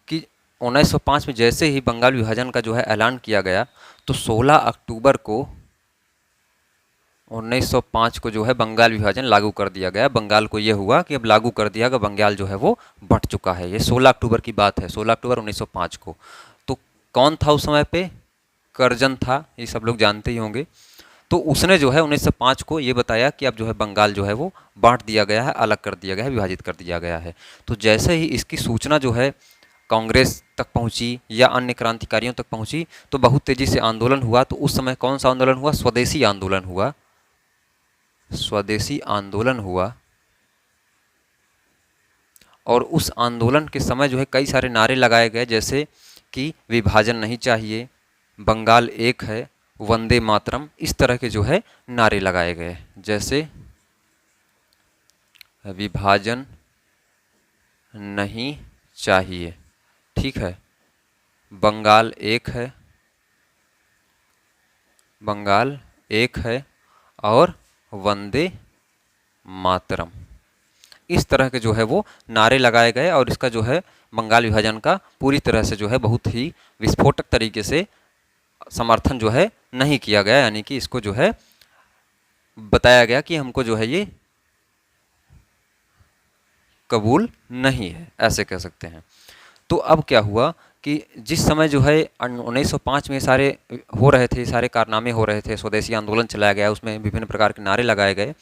कि 1905 में जैसे ही बंगाल विभाजन का जो है ऐलान किया गया, तो 16 अक्टूबर को 1905 को जो है बंगाल विभाजन लागू कर दिया गया। बंगाल को ये हुआ कि अब लागू कर दिया गया, बंगाल जो है वो बंट चुका है। ये 16 अक्टूबर की बात है, 16 अक्टूबर 1905 को। तो कौन था उस समय पे? करजन था, ये सब लोग जानते ही होंगे। तो उसने जो है 1905 को ये बताया कि अब जो है बंगाल जो है वो बांट दिया गया है, अलग कर दिया गया है, विभाजित कर दिया गया है। तो जैसे ही इसकी सूचना जो है कांग्रेस तक पहुंची या अन्य क्रांतिकारियों तक पहुंची, तो बहुत तेजी से आंदोलन हुआ। तो उस समय कौन सा आंदोलन हुआ? स्वदेशी आंदोलन हुआ। स्वदेशी आंदोलन हुआ, और उस आंदोलन के समय जो है कई सारे नारे लगाए गए, जैसे कि विभाजन नहीं चाहिए, बंगाल एक है, वंदे मातरम, इस तरह के जो है नारे लगाए गए। जैसे विभाजन नहीं चाहिए, ठीक है, बंगाल एक है, बंगाल एक है, और वंदे मातरम, इस तरह के जो है वो नारे लगाए गए। और इसका जो है बंगाल विभाजन का पूरी तरह से जो है बहुत ही विस्फोटक तरीके से समर्थन जो है नहीं किया गया, यानी कि इसको जो है बताया गया कि हमको जो है ये कबूल नहीं है, ऐसे कह सकते हैं। तो अब क्या हुआ कि जिस समय जो है 1905 में सारे हो रहे थे, सारे कारनामे हो रहे थे, स्वदेशी आंदोलन चलाया गया, उसमें विभिन्न प्रकार के नारे लगाए गए,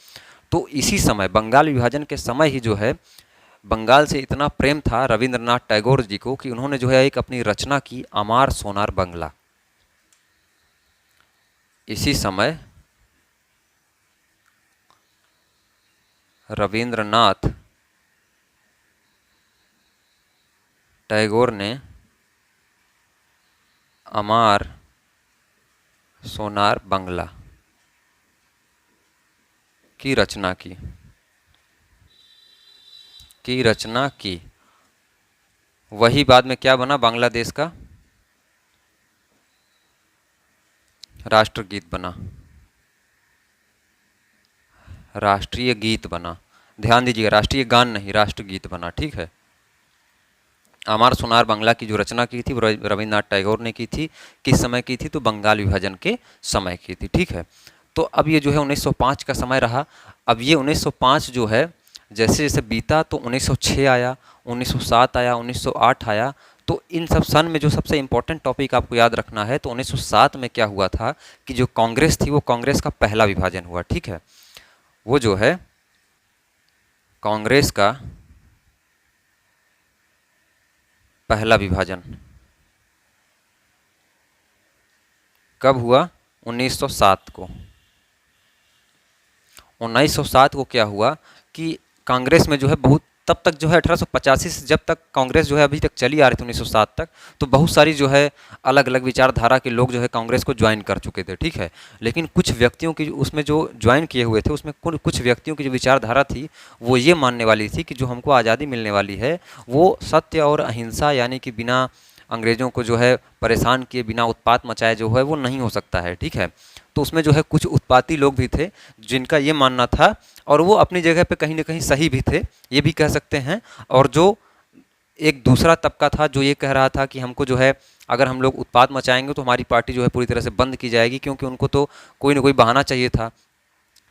तो इसी समय बंगाल विभाजन के समय ही जो है बंगाल से इतना प्रेम था रविंद्रनाथ टैगोर जी को कि उन्होंने जो है एक अपनी रचना की, अमार सोनार बंगला। इसी समय रविंद्रनाथ टैगोर ने अमार सोनार बंगला की रचना की। वही बाद में क्या बना? बांग्लादेश का राष्ट्रगीत बना, राष्ट्रीय गीत बना। ध्यान दीजिएगा, राष्ट्रीय गान नहीं, राष्ट्रगीत बना, ठीक है। अमार सोनार बंगला की जो रचना की थी वो रविंद्रनाथ टैगोर ने की थी। किस समय की थी? तो बंगाल विभाजन के समय की थी, ठीक है। तो अब ये जो है 1905 का समय रहा। अब ये 1905 जो है जैसे जैसे बीता, तो 1906 आया, 1907 आया, 1908 आया। तो इन सब सन में जो सबसे इम्पोर्टेंट टॉपिक आपको याद रखना है, तो 1907 में क्या हुआ था कि जो कांग्रेस थी वो कांग्रेस का पहला विभाजन हुआ, ठीक है। वो जो है कांग्रेस का पहला विभाजन कब हुआ? 1907 को। 1907 को क्या हुआ कि कांग्रेस में जो है बहुत, तब तक जो है 1885 से जब तक कांग्रेस जो है अभी तक चली आ रही थी 1907 तक, तो बहुत सारी जो है अलग अलग विचारधारा के लोग जो है कांग्रेस को ज्वाइन कर चुके थे, ठीक है। लेकिन कुछ व्यक्तियों की उसमें जो ज्वाइन किए हुए थे, उसमें कुछ व्यक्तियों की जो विचारधारा थी वो ये मानने वाली थी कि जो हमको आज़ादी मिलने वाली है वो सत्य और अहिंसा, यानी कि बिना अंग्रेज़ों को जो है परेशान किए, बिना उत्पात मचाए जो है वो नहीं हो सकता है, ठीक है। तो उसमें जो है कुछ उत्पाती लोग भी थे जिनका ये मानना था, और वो अपनी जगह पे कहीं ना कहीं सही भी थे, ये भी कह सकते हैं। और जो एक दूसरा तबका था जो ये कह रहा था कि हमको जो है अगर हम लोग उत्पात मचाएंगे तो हमारी पार्टी जो है पूरी तरह से बंद की जाएगी, क्योंकि उनको तो कोई ना कोई बहाना चाहिए था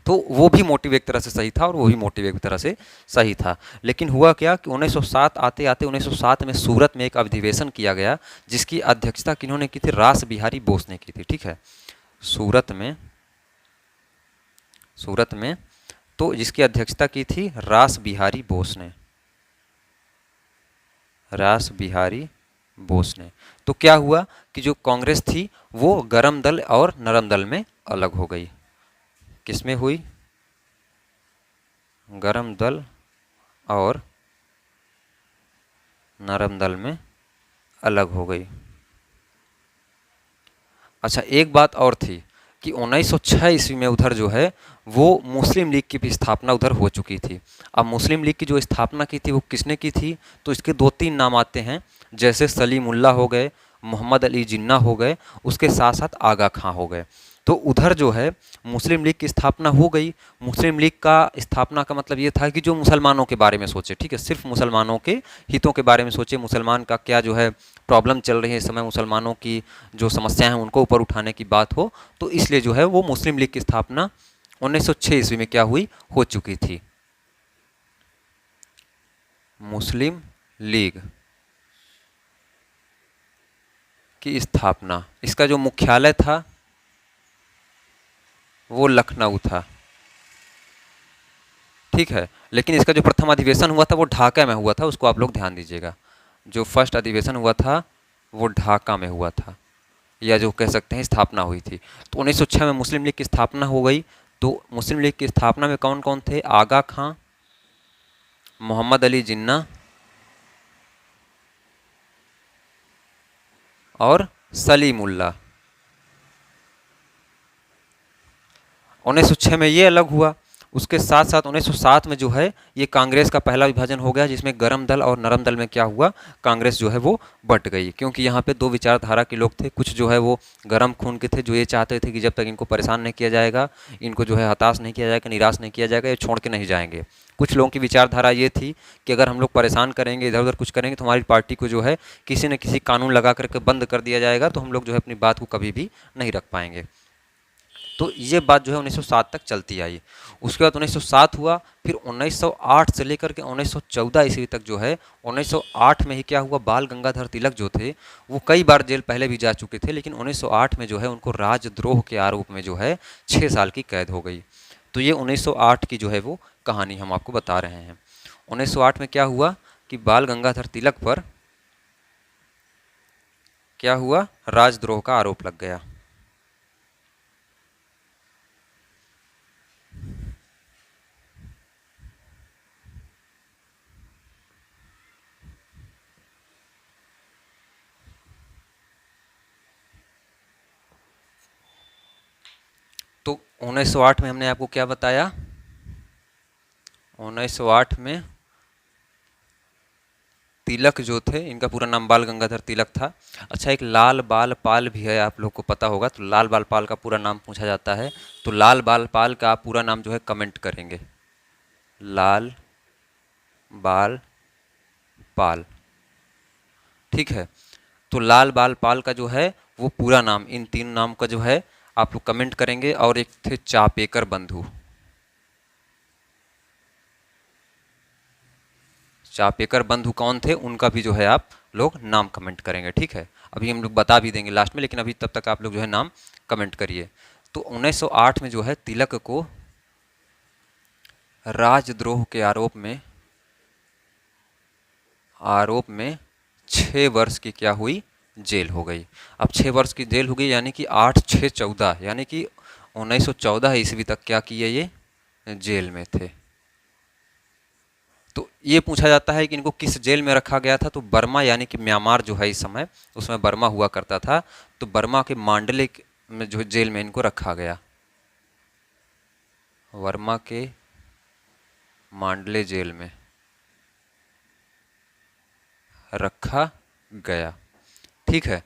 तो वो भी मोटिव एक तरह से सही था और वो भी मोटिव एक तरह से सही था। लेकिन हुआ क्या कि 1907 आते आते 1907 में सूरत में एक अधिवेशन किया गया जिसकी अध्यक्षता किन्होंने की थी, रास बिहारी बोस ने की थी। ठीक है, सूरत में, सूरत में तो जिसकी अध्यक्षता की थी रास बिहारी बोस ने, रास बिहारी बोस ने। तो क्या हुआ कि जो कांग्रेस थी वो गरम दल और नरम दल में अलग हो गई। किसमें हुई? गरम दल और नरम दल में अलग हो गई। अच्छा, एक बात और थी कि 1906 ईस्वी में उधर जो है वो मुस्लिम लीग की भी स्थापना उधर हो चुकी थी। अब मुस्लिम लीग की जो स्थापना की थी वो किसने की थी? तो इसके दो तीन नाम आते हैं, जैसे सलीमुल्ला हो गए, मोहम्मद अली जिन्ना हो गए, उसके साथ साथ आगा खां हो गए। तो उधर जो है मुस्लिम लीग की स्थापना हो गई। मुस्लिम लीग का स्थापना का मतलब ये था कि जो मुसलमानों के बारे में सोचे, ठीक है, सिर्फ मुसलमानों के हितों के बारे में सोचे, मुसलमान का क्या जो है प्रॉब्लम चल रही है इस समय, मुसलमानों की जो समस्याएं हैं उनको ऊपर उठाने की बात हो, तो इसलिए जो है वो मुस्लिम लीग की स्थापना 1906 ईस्वी में क्या हुई, हो चुकी थी। मुस्लिम लीग की स्थापना, इसका जो मुख्यालय था वो लखनऊ था। ठीक है, लेकिन इसका जो प्रथम अधिवेशन हुआ था वो ढाका में हुआ था, उसको आप लोग ध्यान दीजिएगा। जो फर्स्ट अधिवेशन हुआ था वो ढाका में हुआ था, या जो कह सकते हैं स्थापना हुई थी। तो 1906 में मुस्लिम लीग की स्थापना हो गई। तो मुस्लिम लीग की स्थापना में कौन कौन थे? आगा खां, मोहम्मद अली जिन्ना और सलीमुल्ला। 1906 में ये अलग हुआ। उसके साथ साथ 1907 में जो है ये कांग्रेस का पहला विभाजन हो गया, जिसमें गरम दल और नरम दल में क्या हुआ, कांग्रेस जो है वो बट गई। क्योंकि यहाँ पे दो विचारधारा के लोग थे, कुछ जो है वो गरम खून के थे, जो ये चाहते थे कि जब तक इनको परेशान नहीं किया जाएगा, इनको जो है हताश नहीं किया जाएगा, निराश नहीं किया जाएगा, ये छोड़ के नहीं जाएंगे। कुछ लोगों की विचारधारा ये थी कि अगर हम लोग परेशान करेंगे, इधर उधर कुछ करेंगे, तो हमारी पार्टी को जो है किसी न किसी कानून लगा करके बंद कर दिया जाएगा, तो हम लोग जो है अपनी बात को कभी भी नहीं रख पाएंगे। तो ये बात जो है 1907 तक चलती आई। उसके बाद 1907 हुआ, फिर 1908 से लेकर के 1914 ईस्वी तक जो है, 1908 में ही क्या हुआ, बाल गंगाधर तिलक जो थे वो कई बार जेल पहले भी जा चुके थे, लेकिन 1908 में जो है उनको राजद्रोह के आरोप में जो है 6 साल की कैद हो गई। तो ये 1908 की जो है वो कहानी हम आपको बता रहे हैं। 1908 में क्या हुआ कि बाल गंगाधर तिलक पर क्या हुआ, राजद्रोह का आरोप लग गया। तो 1908 में हमने आपको क्या बताया, 1908 में तिलक जो थे, इनका पूरा नाम बाल गंगाधर तिलक था। अच्छा, एक लाल बाल पाल भी है, आप लोग को पता होगा। तो लाल बाल पाल का पूरा नाम पूछा जाता है, तो लाल बाल पाल का आप पूरा नाम जो है कमेंट करेंगे, लाल बाल पाल। ठीक है, तो लाल बाल पाल का जो है वो पूरा नाम, इन तीन नाम का जो है आप लोग कमेंट करेंगे। और एक थे चापेकर बंधु, चापेकर बंधु कौन थे, उनका भी जो है आप लोग नाम कमेंट करेंगे। ठीक है, अभी हम लोग बता भी देंगे लास्ट में, लेकिन अभी तब तक आप लोग जो है नाम कमेंट करिए। तो 1908 में जो है तिलक को राजद्रोह के आरोप में 6 वर्ष की क्या हुई, जेल हो गई। अब 6 वर्ष की जेल हो गई, यानी कि 8 6 14, यानी कि 1914 ईस्वी तक क्या किए, ये जेल में थे। तो ये पूछा जाता है कि इनको किस जेल में रखा गया था, तो बर्मा, यानी कि म्यांमार जो है इस समय, उसमें बर्मा हुआ करता था, तो बर्मा के मांडले में जो जेल में इनको रखा गया, बर्मा के मांडले जेल में रखा गया। ठीक है,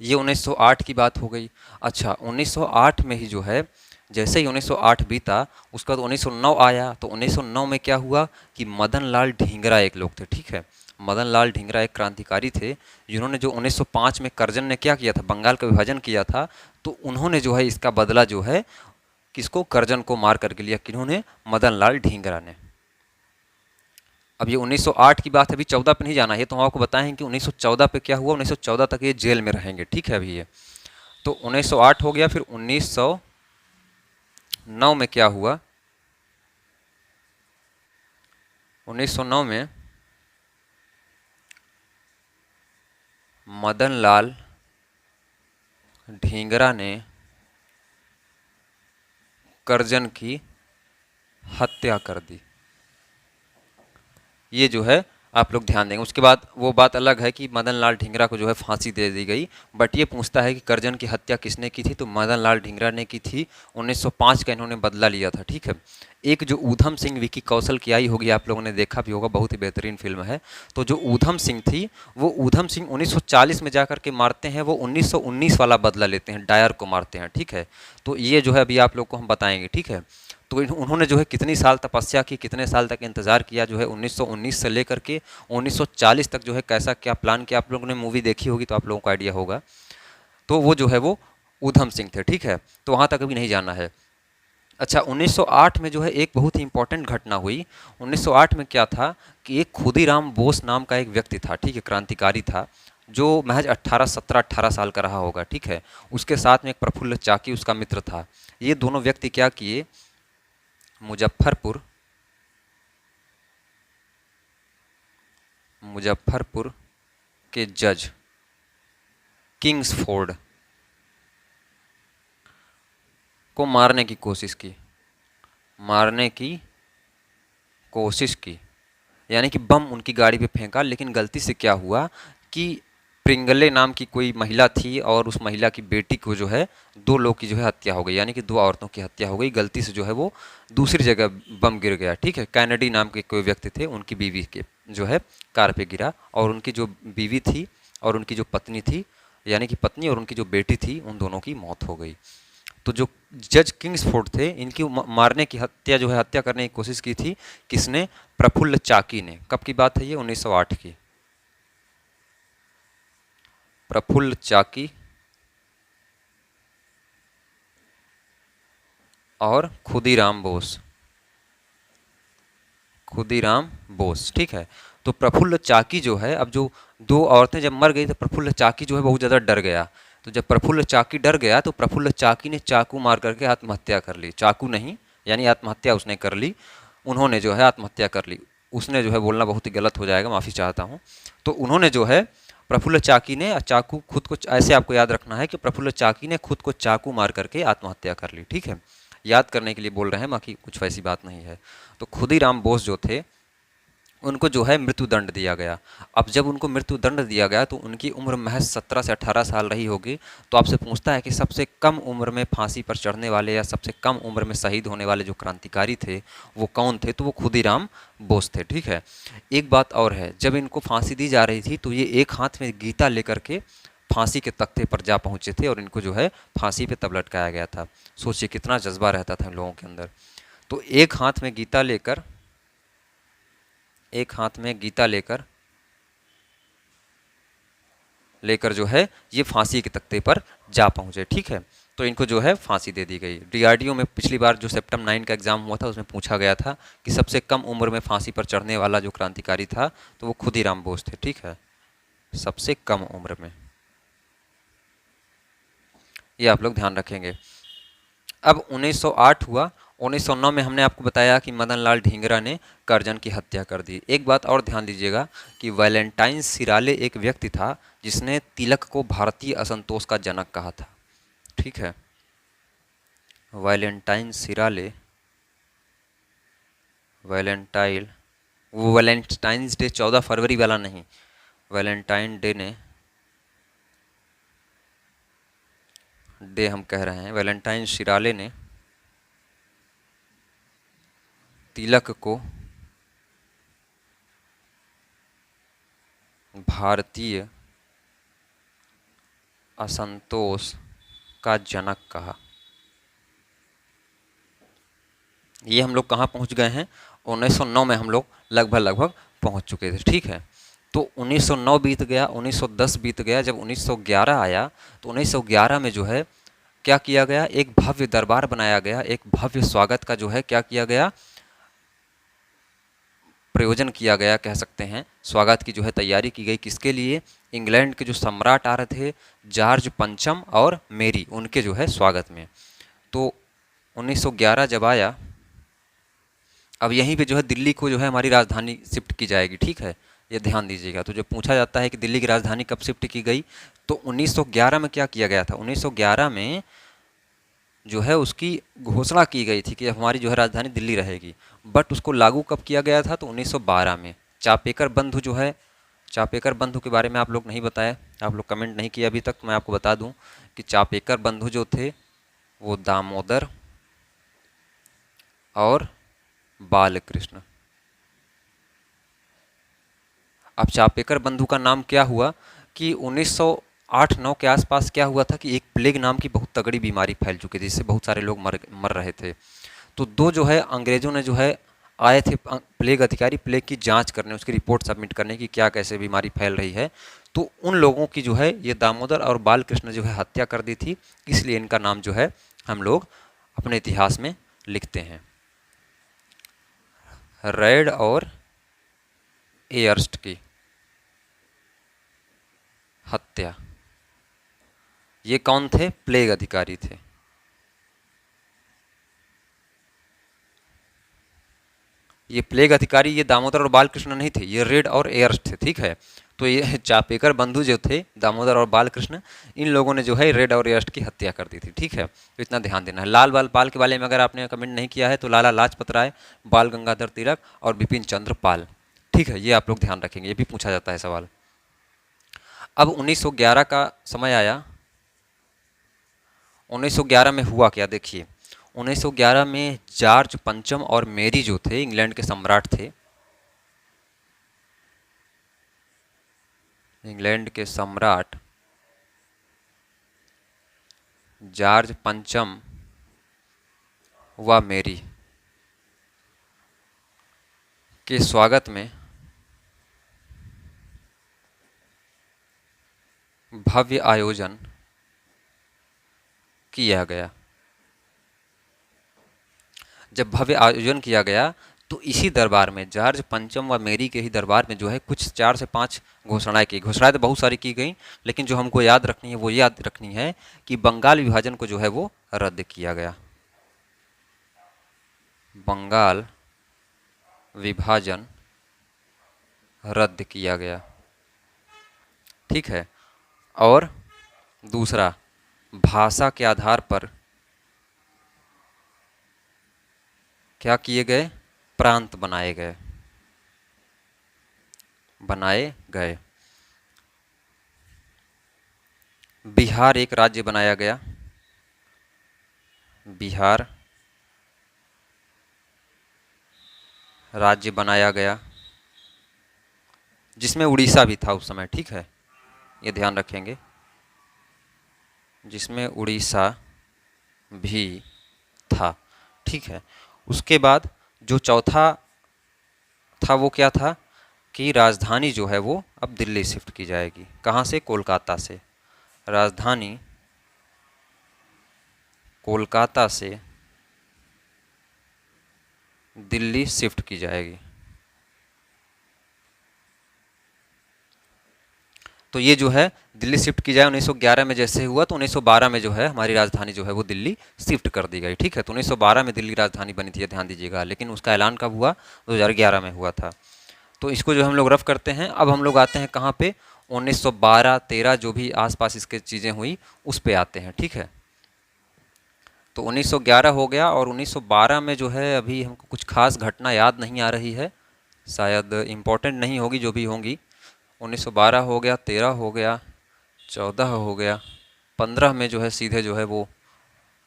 ये 1908 की बात हो गई। अच्छा, 1908 में ही जो है, जैसे ही 1908 बीता, उसके बाद 1909 आया। तो 1909 में क्या हुआ कि मदन लाल ढींगरा एक लोग थे। ठीक है, मदन लाल ढींगरा एक क्रांतिकारी थे, जिन्होंने जो 1905 में करजन ने क्या किया था, बंगाल का विभाजन किया था, तो उन्होंने जो है इसका बदला जो है किसको? करजन को मार करके लिया। किन्होंने? मदन लाल ढींगरा ने। अब ये 1908 की बात है, अभी 14 पे नहीं जाना है, तो हम आपको बताएं कि 1914 पे क्या हुआ। 1914 तक ये जेल में रहेंगे, ठीक है। अभी ये तो 1908 हो गया। फिर 1909 में क्या हुआ? 1909 में मदन लाल ढींगरा ने करजन की हत्या कर दी। ये जो है आप लोग ध्यान देंगे। उसके बाद वो बात अलग है कि मदन लाल ढींगरा को जो है फांसी दे दी गई, बट ये पूछता है कि करजन की हत्या किसने की थी, तो मदन लाल ढींगरा ने की थी। 1905 का इन्होंने बदला लिया था, ठीक है। एक जो ऊधम सिंह विकी कौशल की आई होगी, आप लोगों ने देखा भी होगा, बहुत ही बेहतरीन फिल्म है। तो जो ऊधम सिंह थी, वो ऊधम सिंह 1940 में जाकर के मारते हैं, वो 1919 वाला बदला लेते हैं, डायर को मारते हैं, ठीक है। तो ये जो है अभी आप लोग को हम बताएंगे, ठीक है। तो उन्होंने जो है कितनी साल तपस्या की, कितने साल तक इंतज़ार किया, जो है 1919 से लेकर के 1940 तक जो है कैसा क्या प्लान किया। आप लोगों ने मूवी देखी होगी तो आप लोगों को आइडिया होगा। तो वो जो है वो ऊधम सिंह थे, ठीक है। तो वहाँ तक अभी नहीं जाना है। अच्छा, 1908 में जो है एक बहुत ही इंपॉर्टेंट घटना हुई। 1908 में क्या था कि एक खुदीराम बोस नाम का एक व्यक्ति था, ठीक है, क्रांतिकारी था, जो महज 18 साल का रहा होगा, ठीक है। उसके साथ में एक प्रफुल्ल चाकी उसका मित्र था। ये दोनों व्यक्ति क्या किए, मुजफ्फरपुर के जज किंग्सफोर्ड को मारने की कोशिश की, यानी कि बम उनकी गाड़ी पे फेंका। लेकिन गलती से क्या हुआ कि प्रिंगले नाम की कोई महिला थी और उस महिला की बेटी को जो है 2 लोग की जो है हत्या हो गई, यानी कि 2 औरतों की हत्या हो गई। गलती से जो है वो दूसरी जगह बम गिर गया, ठीक है। कैनेडी नाम के कोई व्यक्ति थे, उनकी बीवी के जो है कार पे गिरा, और उनकी जो बीवी थी और उनकी जो पत्नी थी, यानी कि पत्नी और उनकी जो बेटी थी, उन दोनों की मौत हो गई। तो जो जज किंग्सफोर्ड थे, इनकी मारने की हत्या जो है हत्या करने की कोशिश की थी, किसने? प्रफुल्ल चाकी ने। कब की बात है ये? 1908 की। प्रफुल्ल चाकी और खुदीराम बोस, ठीक है। तो प्रफुल्ल चाकी जो है, अब जो 2 औरतें जब मर गई तो प्रफुल्ल चाकी जो है बहुत ज़्यादा डर गया। तो जब प्रफुल्ल चाकी डर गया तो प्रफुल्ल चाकी ने चाकू मार करके आत्महत्या कर ली। चाकू नहीं, यानी आत्महत्या उसने कर ली। उन्होंने जो है आत्महत्या कर ली। उसने जो है बोलना बहुत ही गलत हो जाएगा, माफ़ी चाहता हूँ। तो उन्होंने जो है प्रफुल्ल चाकी ने चाकू खुद को, ऐसे आपको याद रखना है कि प्रफुल्ल चाकी ने खुद को चाकू मार करके आत्महत्या कर ली, ठीक है। याद करने के लिए बोल रहे हैं, बाकी कुछ वैसी बात नहीं है। तो खुदीराम बोस जो थे, उनको जो है मृत्युदंड दिया गया। अब जब उनको मृत्युदंड दिया गया तो उनकी उम्र महज 17 से 18 साल रही होगी। तो आपसे पूछता है कि सबसे कम उम्र में फांसी पर चढ़ने वाले या सबसे कम उम्र में शहीद होने वाले जो क्रांतिकारी थे वो कौन थे? तो वो खुदीराम बोस थे, ठीक है। एक बात और है, जब इनको फांसी दी जा रही थी तो ये एक हाथ में गीता लेकर के फांसी के तख्ते पर जा पहुँचे थे और इनको जो है फांसी पे तब लटकाया गया था। सोचिए कितना जज्बा रहता था इन लोगों के अंदर। तो एक हाथ में गीता लेकर जो है ये फांसी के तख्ते पर जा पहुंचे, ठीक है। तो इनको जो है फांसी दे दी गई। डीआरडीओ में पिछली बार जो सेप्टेम्बर 9 का एग्जाम हुआ था उसमें पूछा गया था कि सबसे कम उम्र में फांसी पर चढ़ने वाला जो क्रांतिकारी था तो वो खुदीराम बोस थे, ठीक है, सबसे कम उम्र में। ये आप लोग ध्यान रखेंगे। अब 1908 हुआ। 1909 में हमने आपको बताया कि मदन लाल ढींगरा ने करजन की हत्या कर दी। एक बात और ध्यान दीजिएगा कि वैलेंटाइन सिराले एक व्यक्ति था जिसने तिलक को भारतीय असंतोष का जनक कहा था, ठीक है। वैलेंटाइन सिराले, वो वैलेंटाइंस डे 14 फरवरी वाला नहीं, वैलेंटाइन डे हम कह रहे हैं। वैलेंटाइन सिराले ने तिलक को भारतीय असंतोष का जनक कहा। ये हम लोग कहाँ पहुँच गए हैं? 1909 में हम लोग लगभग पहुँच चुके थे, ठीक है। तो 1909 बीत गया, 1910 बीत गया। जब 1911 आया तो 1911 में जो है क्या किया गया, एक भव्य दरबार बनाया गया, एक भव्य स्वागत का जो है क्या किया गया, प्रयोजन किया गया कह सकते हैं। स्वागत की जो है तैयारी की गई, किसके लिए, इंग्लैंड के जो सम्राट आ रहे थे जॉर्ज पंचम और मेरी, उनके जो है स्वागत में। तो 1911 जब आया, अब यहीं पे जो है दिल्ली को जो है हमारी राजधानी शिफ्ट की जाएगी, ठीक है, ये ध्यान दीजिएगा। तो जब पूछा जाता है कि दिल्ली की राजधानी कब शिफ्ट की गई, तो 1911 में क्या किया गया था, 1911 में जो है उसकी घोषणा की गई थी कि हमारी जो है राजधानी दिल्ली रहेगी। बट उसको लागू कब किया गया था, तो 1912 में। चापेकर बंधु जो है, चापेकर बंधु के बारे में आप लोग नहीं बताया, आप लोग कमेंट नहीं किया अभी तक, मैं आपको बता दूं कि चापेकर बंधु जो थे वो दामोदर और बालकृष्ण। अब चापेकर बंधु का नाम क्या हुआ कि 1908-9 के आसपास क्या हुआ था कि एक प्लेग नाम की बहुत तगड़ी बीमारी फैल चुकी थी, जिससे बहुत सारे लोग मर रहे थे। तो दो जो है अंग्रेजों ने जो है आए थे प्लेग अधिकारी, प्लेग की जांच करने, उसकी रिपोर्ट सबमिट करने की क्या कैसे बीमारी फैल रही है। तो उन लोगों की जो है ये दामोदर और बालकृष्ण जो है हत्या कर दी थी, इसलिए इनका नाम जो है हम लोग अपने इतिहास में लिखते हैं। रेड और एयर्स्ट की हत्या, ये कौन थे, प्लेग अधिकारी थे। ये प्लेग अधिकारी ये दामोदर और बालकृष्ण नहीं थे, ये रेड और एयर्स्ट थे, ठीक है। तो ये चापेकर बंधु जो थे दामोदर और बालकृष्ण, इन लोगों ने जो है रेड और एयर्स्ट की हत्या कर दी थी, ठीक है। तो इतना ध्यान देना है। लाल बाल पाल के बारे में अगर आपने कमेंट नहीं किया है तो लाला लाजपत राय, बाल गंगाधर तिलक और बिपिन चंद्र पाल, ठीक है, ये आप लोग ध्यान रखेंगे, ये भी पूछा जाता है सवाल। अब 1911 का समय आया। 1911 में हुआ क्या, देखिए 1911 में जॉर्ज पंचम और मेरी जो थे इंग्लैंड के सम्राट थे, इंग्लैंड के सम्राट जॉर्ज पंचम व मेरी के स्वागत में भव्य आयोजन किया गया। जब भव्य आयोजन किया गया तो इसी दरबार में जॉर्ज पंचम व मेरी के ही दरबार में जो है कुछ 4 से 5 घोषणाएं की। घोषणाएं तो बहुत सारी की गई, लेकिन जो हमको याद रखनी है वो याद रखनी है कि बंगाल विभाजन को जो है वो रद्द किया गया। बंगाल विभाजन रद्द किया गया, ठीक है। और दूसरा, भाषा के आधार पर क्या किए गए, प्रांत बनाए गए, बिहार एक राज्य बनाया गया, बिहार राज्य बनाया गया, जिसमें उड़ीसा भी था उस समय, ठीक है, ये ध्यान रखेंगे, जिसमें उड़ीसा भी था, ठीक है। उसके बाद जो चौथा था वो क्या था कि राजधानी जो है वो अब दिल्ली शिफ्ट की जाएगी। कहाँ से, कोलकाता से। राजधानी कोलकाता से दिल्ली शिफ्ट की जाएगी। तो ये जो है दिल्ली शिफ्ट की जाए 1911 में जैसे हुआ, तो 1912 में जो है हमारी राजधानी जो है वो दिल्ली शिफ्ट कर दी गई, ठीक है। तो 1912 में दिल्ली राजधानी बनी थी, ध्यान दीजिएगा, लेकिन उसका ऐलान कब हुआ, 2011 में हुआ था। तो इसको जो हम लोग रफ करते हैं। अब हम लोग आते हैं कहाँ पे, 1912-13 जो भी आसपास इसके चीज़ें हुई उस पे आते हैं, ठीक है। तो 1911 हो गया, और 1912 में जो है अभी हमको कुछ खास घटना याद नहीं आ रही है, शायद इम्पोर्टेंट नहीं होगी जो भी होंगी। 1912 हो गया, 13 हो गया, 14 हो गया, 15 में जो है सीधे जो है वो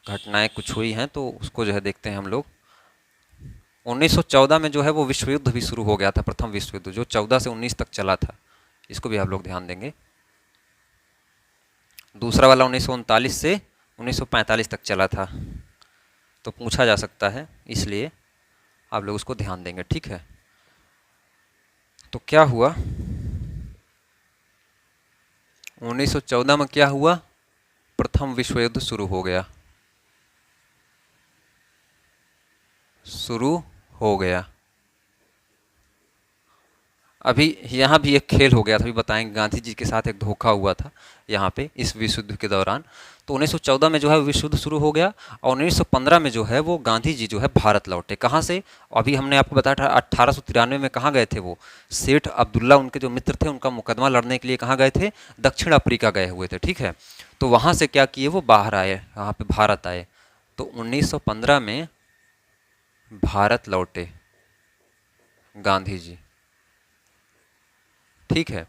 घटनाएं कुछ हुई हैं, तो उसको जो है देखते हैं हम लोग। 1914 में जो है वो विश्व युद्ध भी शुरू हो गया था, प्रथम विश्व युद्ध जो 14 से 19 तक चला था, इसको भी आप लोग ध्यान देंगे। दूसरा वाला 1939 से 1945 तक चला था, तो पूछा जा सकता है, इसलिए आप लोग उसको ध्यान देंगे, ठीक है। तो क्या हुआ 1914 में, क्या हुआ, प्रथम विश्व युद्ध शुरू हो गया? शुरू हो गया। अभी यहाँ भी एक खेल हो गया था, अभी बताएंगे। गांधी जी के साथ एक धोखा हुआ था यहाँ पे इस विश्व युद्ध के दौरान। तो 1914 में जो है विश्व युद्ध शुरू हो गया, और 1915 में जो है वो गांधी जी जो है भारत लौटे। कहाँ से? अभी हमने आपको बताया था 1893 में कहाँ गए थे वो? सेठ अब्दुल्ला उनके जो मित्र थे, उनका मुकदमा लड़ने के लिए कहाँ गए थे? दक्षिण अफ्रीका गए हुए थे, ठीक है। तो वहाँ से क्या किए, वो बाहर आए, यहाँ पे भारत आए। तो 1915 में भारत लौटे गांधी जी, ठीक है।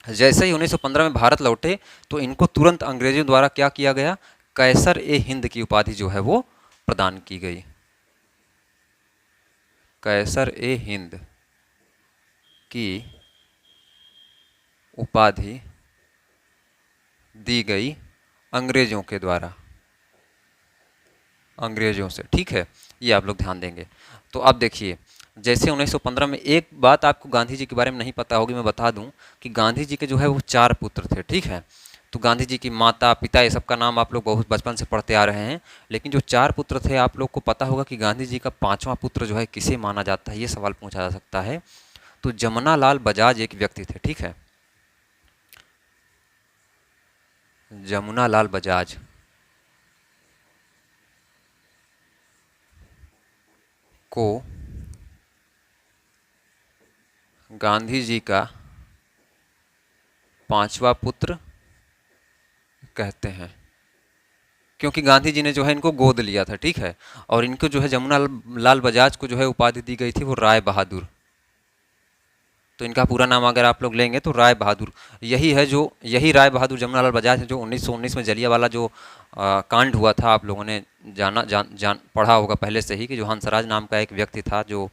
जैसे ही 1915 में भारत लौटे तो इनको तुरंत अंग्रेजों द्वारा क्या किया गया? कैसर ए हिंद की उपाधि जो है वो प्रदान की गई। कैसर ए हिंद की उपाधि दी गई अंग्रेजों के द्वारा, अंग्रेजों से, ठीक है। ये आप लोग ध्यान देंगे। तो अब देखिए, जैसे 1915 में, एक बात आपको गांधी जी के बारे में नहीं पता होगी, मैं बता दूं कि गांधी जी के जो है वो 4 पुत्र थे, ठीक है। तो गांधी जी की माता पिता ये सब का नाम आप लोग बहुत बचपन से पढ़ते आ रहे हैं, लेकिन जो 4 पुत्र थे, आप लोग को पता होगा कि गांधी जी का 5वां पुत्र जो है किसे माना जाता है, ये सवाल पूछा जा सकता है। तो जमुना लाल बजाज एक व्यक्ति थे, ठीक है। जमुना लाल बजाज को गांधी जी का 5वां पुत्र कहते हैं, क्योंकि गांधी जी ने जो है इनको गोद लिया था, ठीक है। और इनको जो है जमुना लाल बजाज को जो है उपाधि दी गई थी वो राय बहादुर। तो इनका पूरा नाम अगर आप लोग लेंगे तो राय बहादुर, यही है जो, यही राय बहादुर जमुना लाल बजाज है जो 1919 में जलियांवाला जो कांड हुआ था, आप लोगों ने जान पढ़ा होगा पहले से ही, कि जो हंसराज नाम का एक व्यक्ति था, जो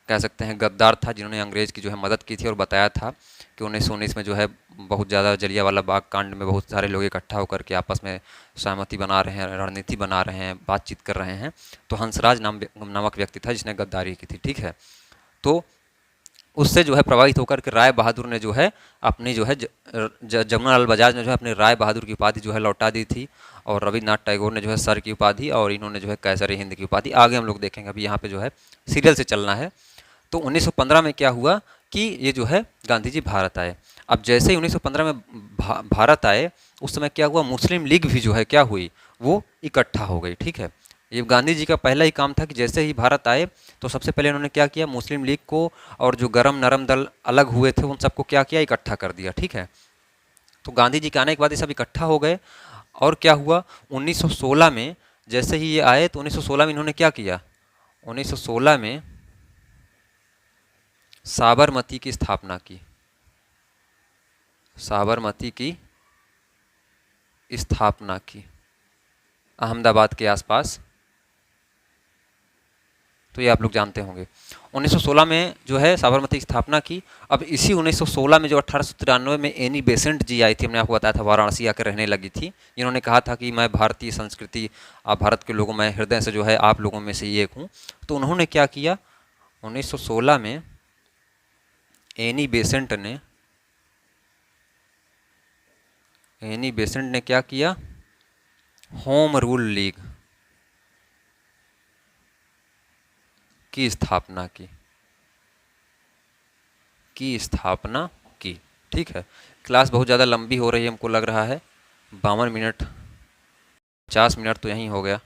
कह सकते हैं गद्दार था, जिन्होंने अंग्रेज़ की जो है मदद की थी और बताया था कि 1919 में जो है बहुत ज़्यादा जलियांवाला बाग कांड में बहुत सारे लोग इकट्ठा होकर के आपस में सहमति बना रहे हैं, रणनीति बना रहे हैं, बातचीत कर रहे हैं। तो हंसराज नामक व्यक्ति था जिसने गद्दारी की थी, ठीक है। तो उससे जो है प्रभावित होकर के राय बहादुर ने जो है अपनी जो है जमुना लाल बजाज ने जो है अपनी राय बहादुर की उपाधि जो है लौटा दी थी, और रविन्द्रनाथ टैगोर ने जो है सर की उपाधि, और इन्होंने जो है कैसर हिंद की उपाधि। आगे हम लोग देखेंगे, अभी यहाँ पे जो है सीरियल से चलना है। तो 1915 में क्या हुआ कि ये जो है गांधी जी भारत आए। अब जैसे ही 1915 में भारत आए, उस समय क्या हुआ, मुस्लिम लीग भी जो है क्या हुई, वो इकट्ठा हो गई, ठीक है। ये गांधी जी का पहला ही काम था कि जैसे ही भारत आए तो सबसे पहले उन्होंने क्या किया, मुस्लिम लीग को और जो गरम नरम दल अलग हुए थे उन सबको क्या किया, इकट्ठा कर दिया, ठीक है। तो गांधी जी के आने के बाद ये सब इकट्ठा हो गए, और क्या हुआ, 1916 में जैसे ही ये आए तो 1916 में इन्होंने क्या किया, 1916 में साबरमती की स्थापना की। साबरमती की स्थापना की अहमदाबाद के आसपास। तो ये आप लोग जानते होंगे। 1916 में जो है साबरमती की स्थापना की। अब इसी 1916 में जो 1893 में एनी बेसेंट जी आई थी, हमने आपको बताया था, वाराणसी आकर रहने लगी थी। इन्होंने कहा था कि मैं भारतीय संस्कृति, आप भारत के लोगों, मैं हृदय से जो है आप लोगों में से ही एक हूँ। तो उन्होंने क्या किया, 1916 में एनी बेसेंट ने क्या किया, होम रूल लीग की स्थापना की, ठीक है। क्लास बहुत ज़्यादा लंबी हो रही है, हमको लग रहा है 52 मिनट, 50 मिनट तो यहीं हो गया।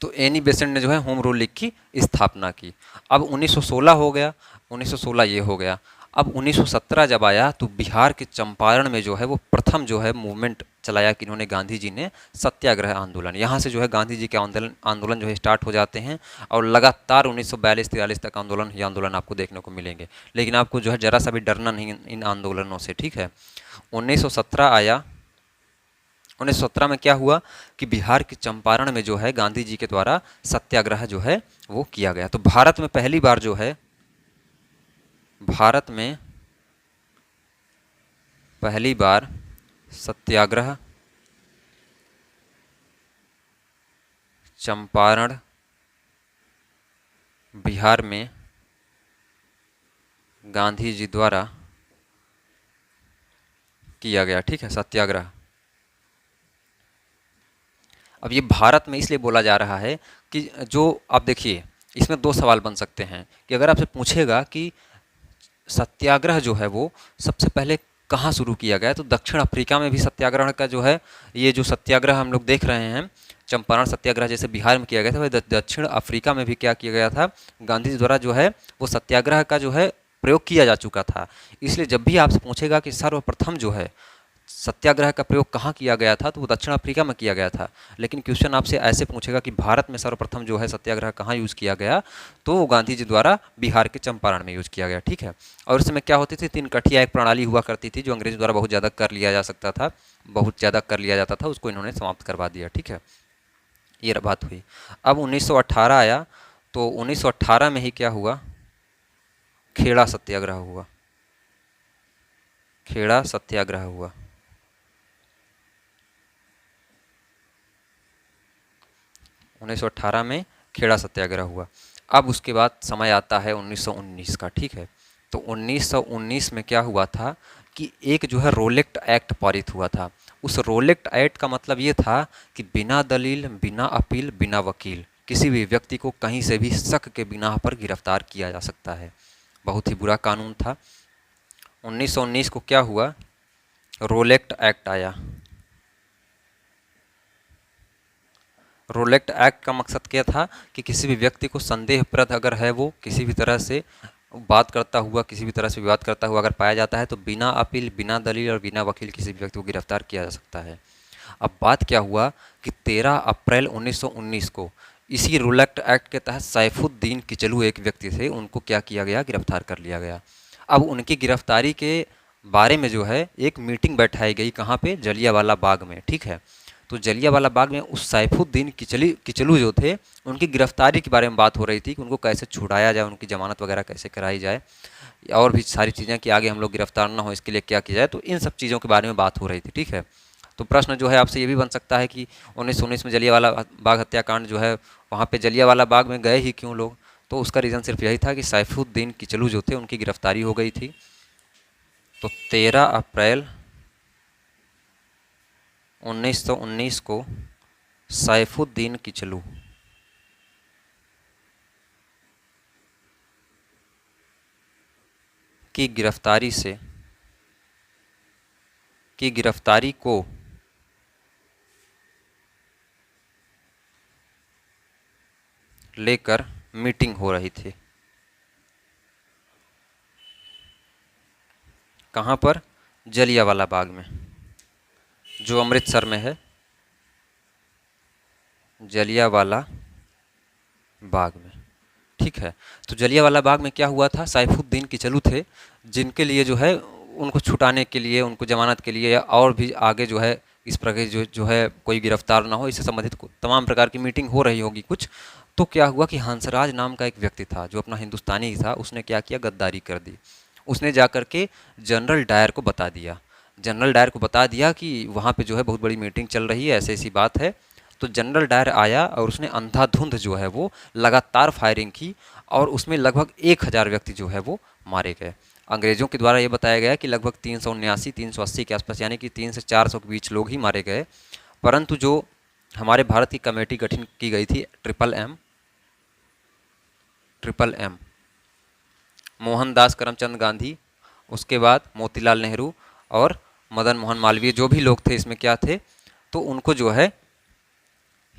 तो एनी बेसेंट ने जो है होम रूल लीग की स्थापना की। अब 1916 हो गया, 1916 ये हो गया। अब 1917 जब आया तो बिहार के चंपारण में जो है वो प्रथम जो है मूवमेंट चलाया कि इन्होंने, गांधी जी ने, सत्याग्रह आंदोलन। यहाँ से जो है गांधी जी के आंदोलन जो है स्टार्ट हो जाते हैं, और लगातार 1942-43 तक आंदोलन आपको देखने को मिलेंगे। लेकिन आपको जो है ज़रा सा भी डरना नहीं इन आंदोलनों से, ठीक है। 1917 आया, 1917 में क्या हुआ कि बिहार के चंपारण में जो है गांधी जी के द्वारा सत्याग्रह जो है वो किया गया। तो भारत में पहली बार जो है, भारत में पहली बार सत्याग्रह चंपारण बिहार में गांधी जी द्वारा किया गया, ठीक है, सत्याग्रह। अब ये भारत में इसलिए बोला जा रहा है कि जो आप देखिए, इसमें दो सवाल बन सकते हैं कि अगर आपसे पूछेगा कि सत्याग्रह जो है वो सबसे पहले कहाँ शुरू किया गया, तो दक्षिण अफ्रीका में भी सत्याग्रह का जो है, ये जो सत्याग्रह हम लोग देख रहे हैं, चंपारण सत्याग्रह जैसे बिहार में किया गया था, वही दक्षिण अफ्रीका में भी क्या किया गया था, गांधी जी द्वारा जो है वो सत्याग्रह का जो है प्रयोग किया जा चुका था। इसलिए जब भी आपसे पूछेगा कि सर्वप्रथम जो है सत्याग्रह का प्रयोग कहाँ किया गया था, तो वो दक्षिण अफ्रीका में किया गया था। लेकिन क्वेश्चन आपसे ऐसे पूछेगा कि भारत में सर्वप्रथम जो है सत्याग्रह कहाँ यूज़ किया गया, तो वो गांधी जी द्वारा बिहार के चंपारण में यूज़ किया गया। ठीक है। और उस समय क्या होती थी, 3 कठिया एक प्रणाली हुआ करती थी जो अंग्रेज द्वारा बहुत ज़्यादा कर लिया जा सकता था, बहुत ज़्यादा कर लिया जाता था, उसको इन्होंने समाप्त करवा दिया। ठीक है, ये बात हुई। अब 1918 आया, तो 1918 में ही क्या हुआ, खेड़ा सत्याग्रह हुआ। खेड़ा सत्याग्रह हुआ। 1918 में खेड़ा सत्याग्रह हुआ। अब उसके बाद समय आता है 1919 का। ठीक है, तो 1919 में क्या हुआ था कि एक जो है रोलेक्ट एक्ट पारित हुआ था। उस रोलेक्ट एक्ट का मतलब ये था कि बिना दलील, बिना अपील, बिना वकील किसी भी व्यक्ति को कहीं से भी शक के बिना पर गिरफ्तार किया जा सकता है। बहुत ही बुरा कानून था। 1919 को क्या हुआ, रोलेक्ट एक्ट आया। रोलेक्ट एक्ट का मकसद क्या था कि किसी भी व्यक्ति को संदेहप्रद अगर है, वो किसी भी तरह से बात करता हुआ, किसी भी तरह से विवाद करता हुआ अगर पाया जाता है, तो बिना अपील, बिना दलील और बिना वकील किसी भी व्यक्ति को गिरफ्तार किया जा सकता है। अब बात क्या हुआ कि 13 अप्रैल 1919 को इसी रोलेक्ट एक्ट के तहत सैफुद्दीन किचलू एक व्यक्ति थे, उनको क्या किया गया, गिरफ्तार कर लिया गया। अब उनकी गिरफ्तारी के बारे में जो है एक मीटिंग बैठाई गई, कहाँ पे, जलियांवाला बाग में। ठीक है, तो जलियांवाला बाग में उस सैफुद्दीन किचलू जो थे, उनकी गिरफ्तारी के बारे में बात हो रही थी कि उनको कैसे छुड़ाया जाए, उनकी ज़मानत वगैरह कैसे कराई जाए, और भी सारी चीज़ें कि आगे हम लोग गिरफ्तार ना हो इसके लिए क्या किया जाए। तो इन सब चीज़ों के बारे में बात हो रही थी। ठीक है, तो प्रश्न जो है आपसे ये भी बन सकता है कि 1919 में जलियांवाला बाग हत्याकांड जो है, वहाँ पे जलियांवाला बाग में गए ही क्यों लोग, तो उसका रीज़न सिर्फ यही था कि सैफुद्दीन किचलू जो थे उनकी गिरफ्तारी हो गई थी। तो 13 अप्रैल 1919 को सैफुद्दीन किचलू की गिरफ्तारी को लेकर मीटिंग हो रही थी। कहाँ पर, जलियांवाला बाग में, जो अमृतसर में है, जलियांवाला बाग में। ठीक है, तो जलियांवाला बाग में क्या हुआ था, सैफुद्दीन किचलू थे, जिनके लिए जो है उनको छुटाने के लिए, उनको जमानत के लिए, या और भी आगे जो है इस प्रकार जो है कोई गिरफ्तार ना हो, इससे संबंधित तमाम प्रकार की मीटिंग हो रही होगी कुछ। तो क्या हुआ कि हंसराज नाम का एक व्यक्ति था जो अपना हिंदुस्तानी ही था, उसने क्या किया, गद्दारी कर दी। उसने जा कर के जनरल डायर को बता दिया, जनरल डायर को बता दिया कि वहाँ पे जो है बहुत बड़ी मीटिंग चल रही है, ऐसी ऐसी बात है। तो जनरल डायर आया और उसने अंधाधुंध जो है वो लगातार फायरिंग की, और उसमें लगभग 1000 व्यक्ति जो है वो मारे गए। अंग्रेज़ों के द्वारा ये बताया गया कि लगभग 379-380 के आसपास, यानी कि 300 से 400 के बीच लोग ही मारे गए। परंतु जो हमारे भारत की कमेटी गठन की गई थी, ट्रिपल एम, मोहनदास करमचंद गांधी, उसके बाद मोतीलाल नेहरू और मदन मोहन मालवीय, जो भी लोग थे इसमें क्या थे, तो उनको जो है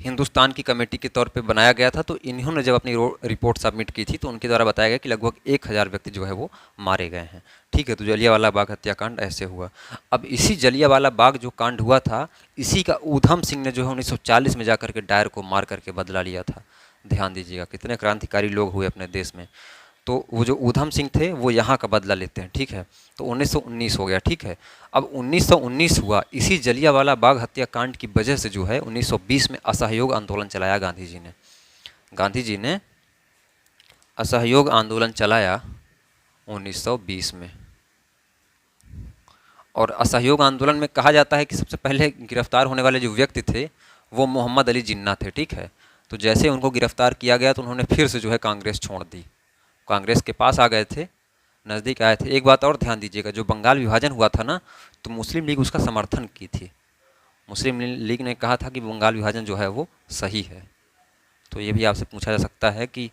हिंदुस्तान की कमेटी के तौर पे बनाया गया था। तो इन्होंने जब अपनी रिपोर्ट सबमिट की थी, तो उनके द्वारा बताया गया कि लगभग 1000 व्यक्ति जो है वो मारे गए हैं। ठीक है, तो जलियांवाला बाग हत्याकांड ऐसे हुआ। अब इसी जलियांवाला बाग जो कांड हुआ था, इसी का ऊधम सिंह ने जो है 1940 में जाकर के डायर को मार करके बदला लिया था। ध्यान दीजिएगा, कितने क्रांतिकारी लोग हुए अपने देश में। तो वो जो ऊधम सिंह थे वो यहाँ का बदला लेते हैं। ठीक है, तो 1919 हो गया। ठीक है, अब 1919 हुआ, इसी जलियांवाला बाग हत्याकांड की वजह से जो है 1920 में असहयोग आंदोलन चलाया गांधी जी ने असहयोग आंदोलन चलाया 1920 में। और असहयोग आंदोलन में कहा जाता है कि सबसे पहले गिरफ्तार होने वाले जो व्यक्ति थे वो मोहम्मद अली जिन्ना थे। ठीक है, तो जैसे उनको गिरफ्तार किया गया तो उन्होंने फिर से जो है कांग्रेस छोड़ दी, कांग्रेस के पास आ गए थे, नज़दीक आए थे। एक बात और ध्यान दीजिएगा, जो बंगाल विभाजन हुआ था ना, तो मुस्लिम लीग उसका समर्थन की थी। मुस्लिम लीग ने कहा था कि बंगाल विभाजन जो है वो सही है। तो ये भी आपसे पूछा जा सकता है कि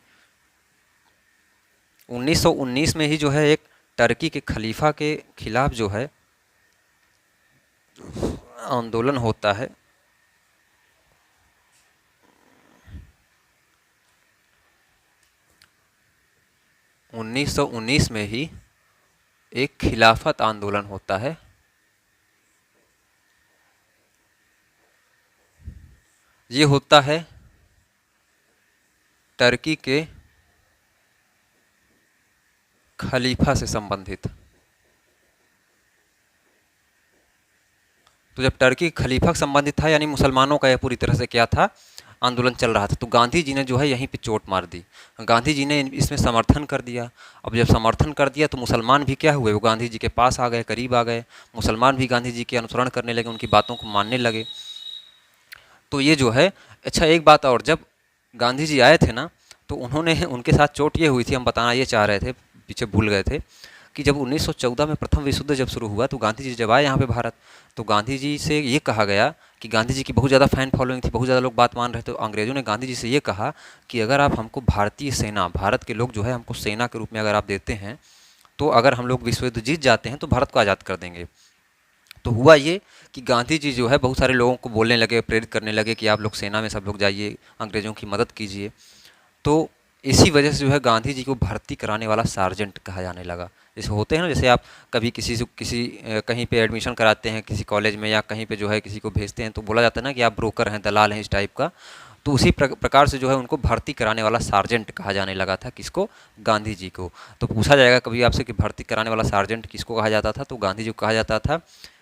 1919 में ही जो है एक टर्की के खलीफा के खिलाफ जो है आंदोलन होता है। 1919 में ही एक खिलाफत आंदोलन होता है। ये होता है टर्की के खलीफा से संबंधित। तो जब टर्की खलीफा से संबंधित था, यानी मुसलमानों का यह पूरी तरह से क्या था, आंदोलन चल रहा था, तो गांधी जी ने जो है यहीं पे चोट मार दी। गांधी जी ने इसमें समर्थन कर दिया। अब जब समर्थन कर दिया तो मुसलमान भी क्या हुए, वो गांधी जी के पास आ गए, करीब आ गए। मुसलमान भी गांधी जी के अनुसरण करने लगे, उनकी बातों को मानने लगे। तो ये जो है, अच्छा एक बात और, जब गांधी जी आए थे ना, तो उन्होंने उनके साथ चोट ये हुई थी, हम बताना ये चाह रहे थे, पीछे भूल गए थे, कि जब 1914 में प्रथम विश्व युद्ध जब शुरू हुआ तो गांधी जी जब आए यहाँ पे भारत, तो गांधी जी से ये कहा गया कि गांधी जी की बहुत ज़्यादा फैन फॉलोइंग थी, बहुत ज़्यादा लोग बात मान रहे थे। तो अंग्रेज़ों ने गांधी जी से ये कहा कि अगर आप हमको भारतीय सेना, भारत के लोग जो है हमको सेना के रूप में अगर आप देते हैं, तो अगर हम लोग विश्व युद्ध जीत जाते हैं तो भारत को आज़ाद कर देंगे। तो हुआ ये कि गांधी जी जो है बहुत सारे लोगों को बोलने लगे, प्रेरित करने लगे कि आप लोग सेना में सब लोग जाइए, अंग्रेज़ों की मदद कीजिए। तो इसी वजह से जो है गांधी जी को भर्ती कराने वाला सार्जेंट कहा जाने लगा। जैसे होते हैं ना, जैसे आप कभी किसी से कहीं पे एडमिशन कराते हैं किसी कॉलेज में, या कहीं पे जो है किसी को भेजते हैं, तो बोला जाता है ना कि आप ब्रोकर हैं, दलाल हैं, इस टाइप का। तो उसी प्रकार से जो है उनको भर्ती कराने वाला सार्जेंट कहा जाने लगा था। किसको? गांधी जी को। तो पूछा जाएगा कभी आपसे कि भर्ती कराने वाला सार्जेंट किसको कहा जाता था, तो गांधी जी को कहा जाता था,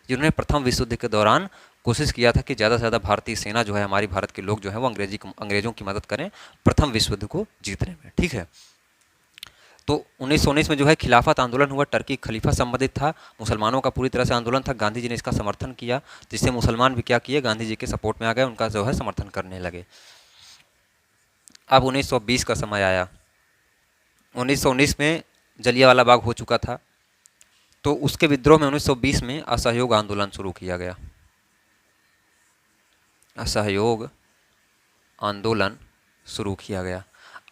जिन्होंने प्रथम विश्व युद्ध के दौरान कोशिश किया था कि ज़्यादा से ज़्यादा भारतीय सेना जो है, हमारी भारत के लोग जो है वो अंग्रेज़ों की मदद करें प्रथम विश्व युद्ध को जीतने में। ठीक है। तो 1919 में जो है खिलाफत आंदोलन हुआ, टर्की खलीफा संबंधित था, मुसलमानों का पूरी तरह से आंदोलन था। गांधी जी ने इसका समर्थन किया, जिससे मुसलमान भी क्या किए, गांधी जी के सपोर्ट में आ गए, उनका जो है समर्थन करने लगे। अब 1920 का समय आया। 1919 में जलियांवाला बाग हो चुका था, तो उसके विद्रोह में 1920 में असहयोग आंदोलन शुरू किया गया। असहयोग आंदोलन शुरू किया गया।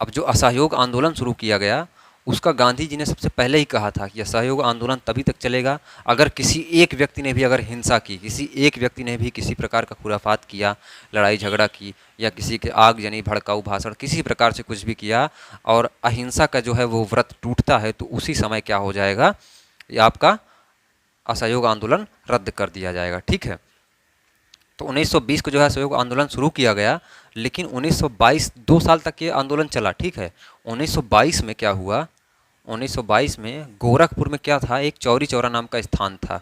अब जो असहयोग आंदोलन शुरू किया गया, उसका गांधी जी ने सबसे पहले ही कहा था कि असहयोग आंदोलन तभी तक चलेगा अगर किसी एक व्यक्ति ने भी अगर हिंसा की, किसी एक व्यक्ति ने भी किसी प्रकार का खुराफात किया, लड़ाई झगड़ा की, या किसी के आगजनी भड़काऊ भाषण, किसी प्रकार से कुछ भी किया, और अहिंसा का जो है वो व्रत टूटता है, तो उसी समय क्या हो जाएगा, ये आपका असहयोग आंदोलन रद्द कर दिया जाएगा। ठीक है। तो 1920 को जो है असहयोग आंदोलन शुरू किया गया, लेकिन 1922 2 साल तक ये आंदोलन चला। ठीक है। 1922 में क्या हुआ, 1922 में गोरखपुर में क्या था, एक चौरी चौरा नाम का स्थान था।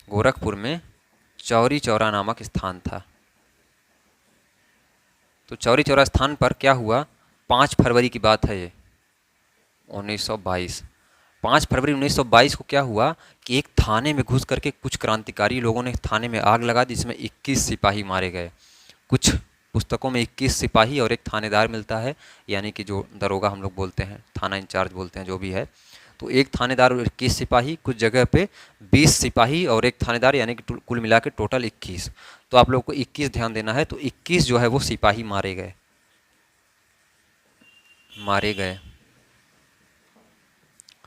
गोरखपुर में चौरी चौरा नामक स्थान था। तो चौरी चौरा स्थान पर क्या हुआ, 5 फरवरी की बात है ये, 1922। 5 फरवरी 1922 को क्या हुआ कि एक थाने में घुस करके कुछ क्रांतिकारी लोगों ने थाने में आग लगा दी, जिसमें 21 सिपाही मारे गए। कुछ पुस्तकों में 21 सिपाही और एक थानेदार मिलता है, यानी कि जो दरोगा हम लोग बोलते हैं, थाना इंचार्ज बोलते हैं, जो भी है। तो एक थानेदार और 21 सिपाही, कुछ जगह पे 20 सिपाही और एक थानेदार, यानी कि कुल मिला के टोटल 21। तो आप लोग को 21 ध्यान देना है। तो 21 जो है वो सिपाही मारे गए, मारे गए।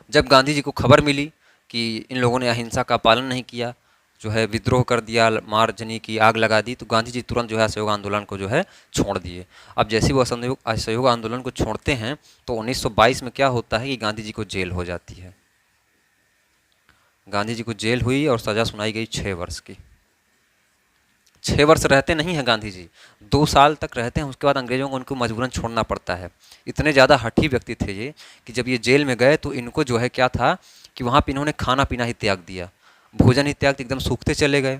जब गांधी जी को खबर मिली कि इन लोगों ने अहिंसा का पालन नहीं किया, जो है विद्रोह कर दिया, मार जनी की, आग लगा दी, तो गांधी जी तुरंत जो है असहयोग आंदोलन को जो है छोड़ दिए। अब जैसे वो असहयोग आंदोलन को छोड़ते हैं, तो 1922 में क्या होता है कि गांधी जी को जेल हो जाती है। गांधी जी को जेल हुई और सज़ा सुनाई गई 6 वर्ष की। 6 वर्ष रहते नहीं हैं गांधी जी, 2 साल तक रहते हैं। उसके बाद अंग्रेज़ों को उनको मजबूरन छोड़ना पड़ता है। इतने ज़्यादा हठी व्यक्ति थे ये कि जब ये जेल में गए तो इनको जो है क्या था कि वहाँ पे इन्होंने खाना पीना ही त्याग दिया, भोजन ही त्याग, एकदम सूखते चले गए।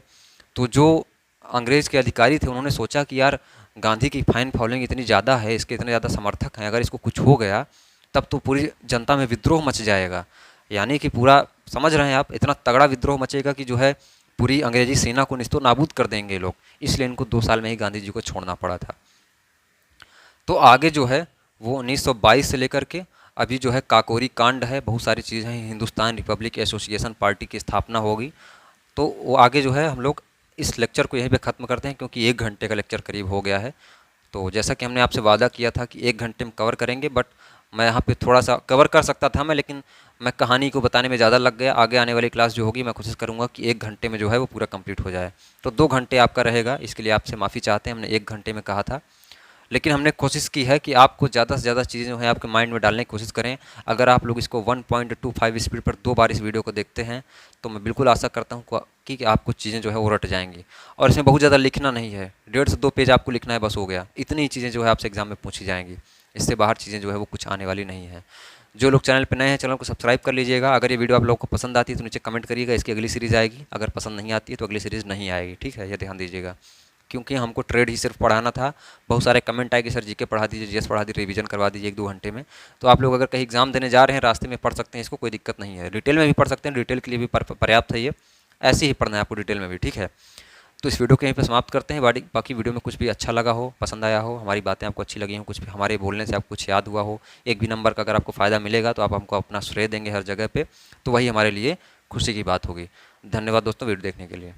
तो जो अंग्रेज़ के अधिकारी थे उन्होंने सोचा कि यार गांधी की फैन फॉलोइंग इतनी ज़्यादा है, इसके इतने ज़्यादा समर्थक हैं, अगर इसको कुछ हो गया तब तो पूरी जनता में विद्रोह मच जाएगा। यानी कि पूरा, समझ रहे हैं आप, इतना तगड़ा विद्रोह मचेगा कि जो है पूरी अंग्रेजी सेना को निस्तो नाबूद कर देंगे लोग। इसलिए इनको 2 साल में ही गांधी जी को छोड़ना पड़ा था। तो आगे जो है वो 1922 से लेकर के अभी जो है काकोरी कांड है, बहुत सारी चीज़ें हैं, हिंदुस्तान रिपब्लिक एसोसिएशन पार्टी की स्थापना होगी। तो वो आगे जो है हम लोग इस लेक्चर को यहीं पे ख़त्म करते हैं, क्योंकि 1 घंटे का लेक्चर करीब हो गया है। तो जैसा कि हमने आपसे वादा किया था कि 1 घंटे में कवर करेंगे, बट मैं यहाँ पे थोड़ा सा कवर कर सकता था मैं, लेकिन मैं कहानी को बताने में ज़्यादा लग गया। आगे आने वाली क्लास जो होगी मैं कोशिश करूँगा कि 1 घंटे में जो है वो पूरा कंप्लीट हो जाए। तो 2 घंटे आपका रहेगा, इसके लिए आपसे माफ़ी चाहते हैं। हमने 1 घंटे में कहा था, लेकिन हमने कोशिश की है कि आपको ज़्यादा से ज़्यादा चीज़ें जो है आपके माइंड में डालने की कोशिश करें। अगर आप लोग इसको 1.25 स्पीड पर 2 बार इस वीडियो को देखते हैं तो मैं बिल्कुल आशा करता हूँ कि आपको चीज़ें जो है वो रट जाएंगी। और इसमें बहुत ज़्यादा लिखना नहीं है, 1.5 से 2 पेज आपको लिखना है, बस हो गया। इतनी चीज़ें जो है आपसे एग्जाम में पूछी जाएंगी, इससे बाहर चीज़ें जो है वो कुछ आने वाली नहीं है। जो लोग चैनल पर नए हैं, चैनल को सब्सक्राइब कर लीजिएगा। अगर ये वीडियो आप लोगों को पसंद आती है तो नीचे कमेंट करिएगा, इसकी अगली सीरीज़ आएगी। अगर पसंद नहीं आती है तो अगली सीरीज़ नहीं आएगी, ठीक है, ये ध्यान दीजिएगा। क्योंकि हमको ट्रेड ही सिर्फ पढ़ाना था। बहुत सारे कमेंट आए कि सर जीके पढ़ा दीजिए, जीएस पढ़ा दीजिए, रिवीजन करवा दीजिए 1-2 घंटे में। तो आप लोग अगर कहीं एग्जाम देने जा रहे हैं, रास्ते में पढ़ सकते हैं, इसको कोई दिक्कत नहीं है। डिटेल में भी पढ़ सकते हैं, डिटेल के लिए भी पर्याप्त है ये, ऐसे ही पढ़ना है आपको डिटेल में भी, ठीक है। तो इस वीडियो को यहीं पर समाप्त करते हैं। बाकी वीडियो में कुछ भी अच्छा लगा हो, पसंद आया हो, हमारी बातें आपको अच्छी लगी हो, कुछ भी हमारे बोलने से आपको कुछ याद हुआ हो, एक भी नंबर का अगर आपको फ़ायदा मिलेगा तो आप हमको अपना श्रेय देंगे हर जगह पे, तो वही हमारे लिए खुशी की बात होगी। धन्यवाद दोस्तों वीडियो देखने के लिए।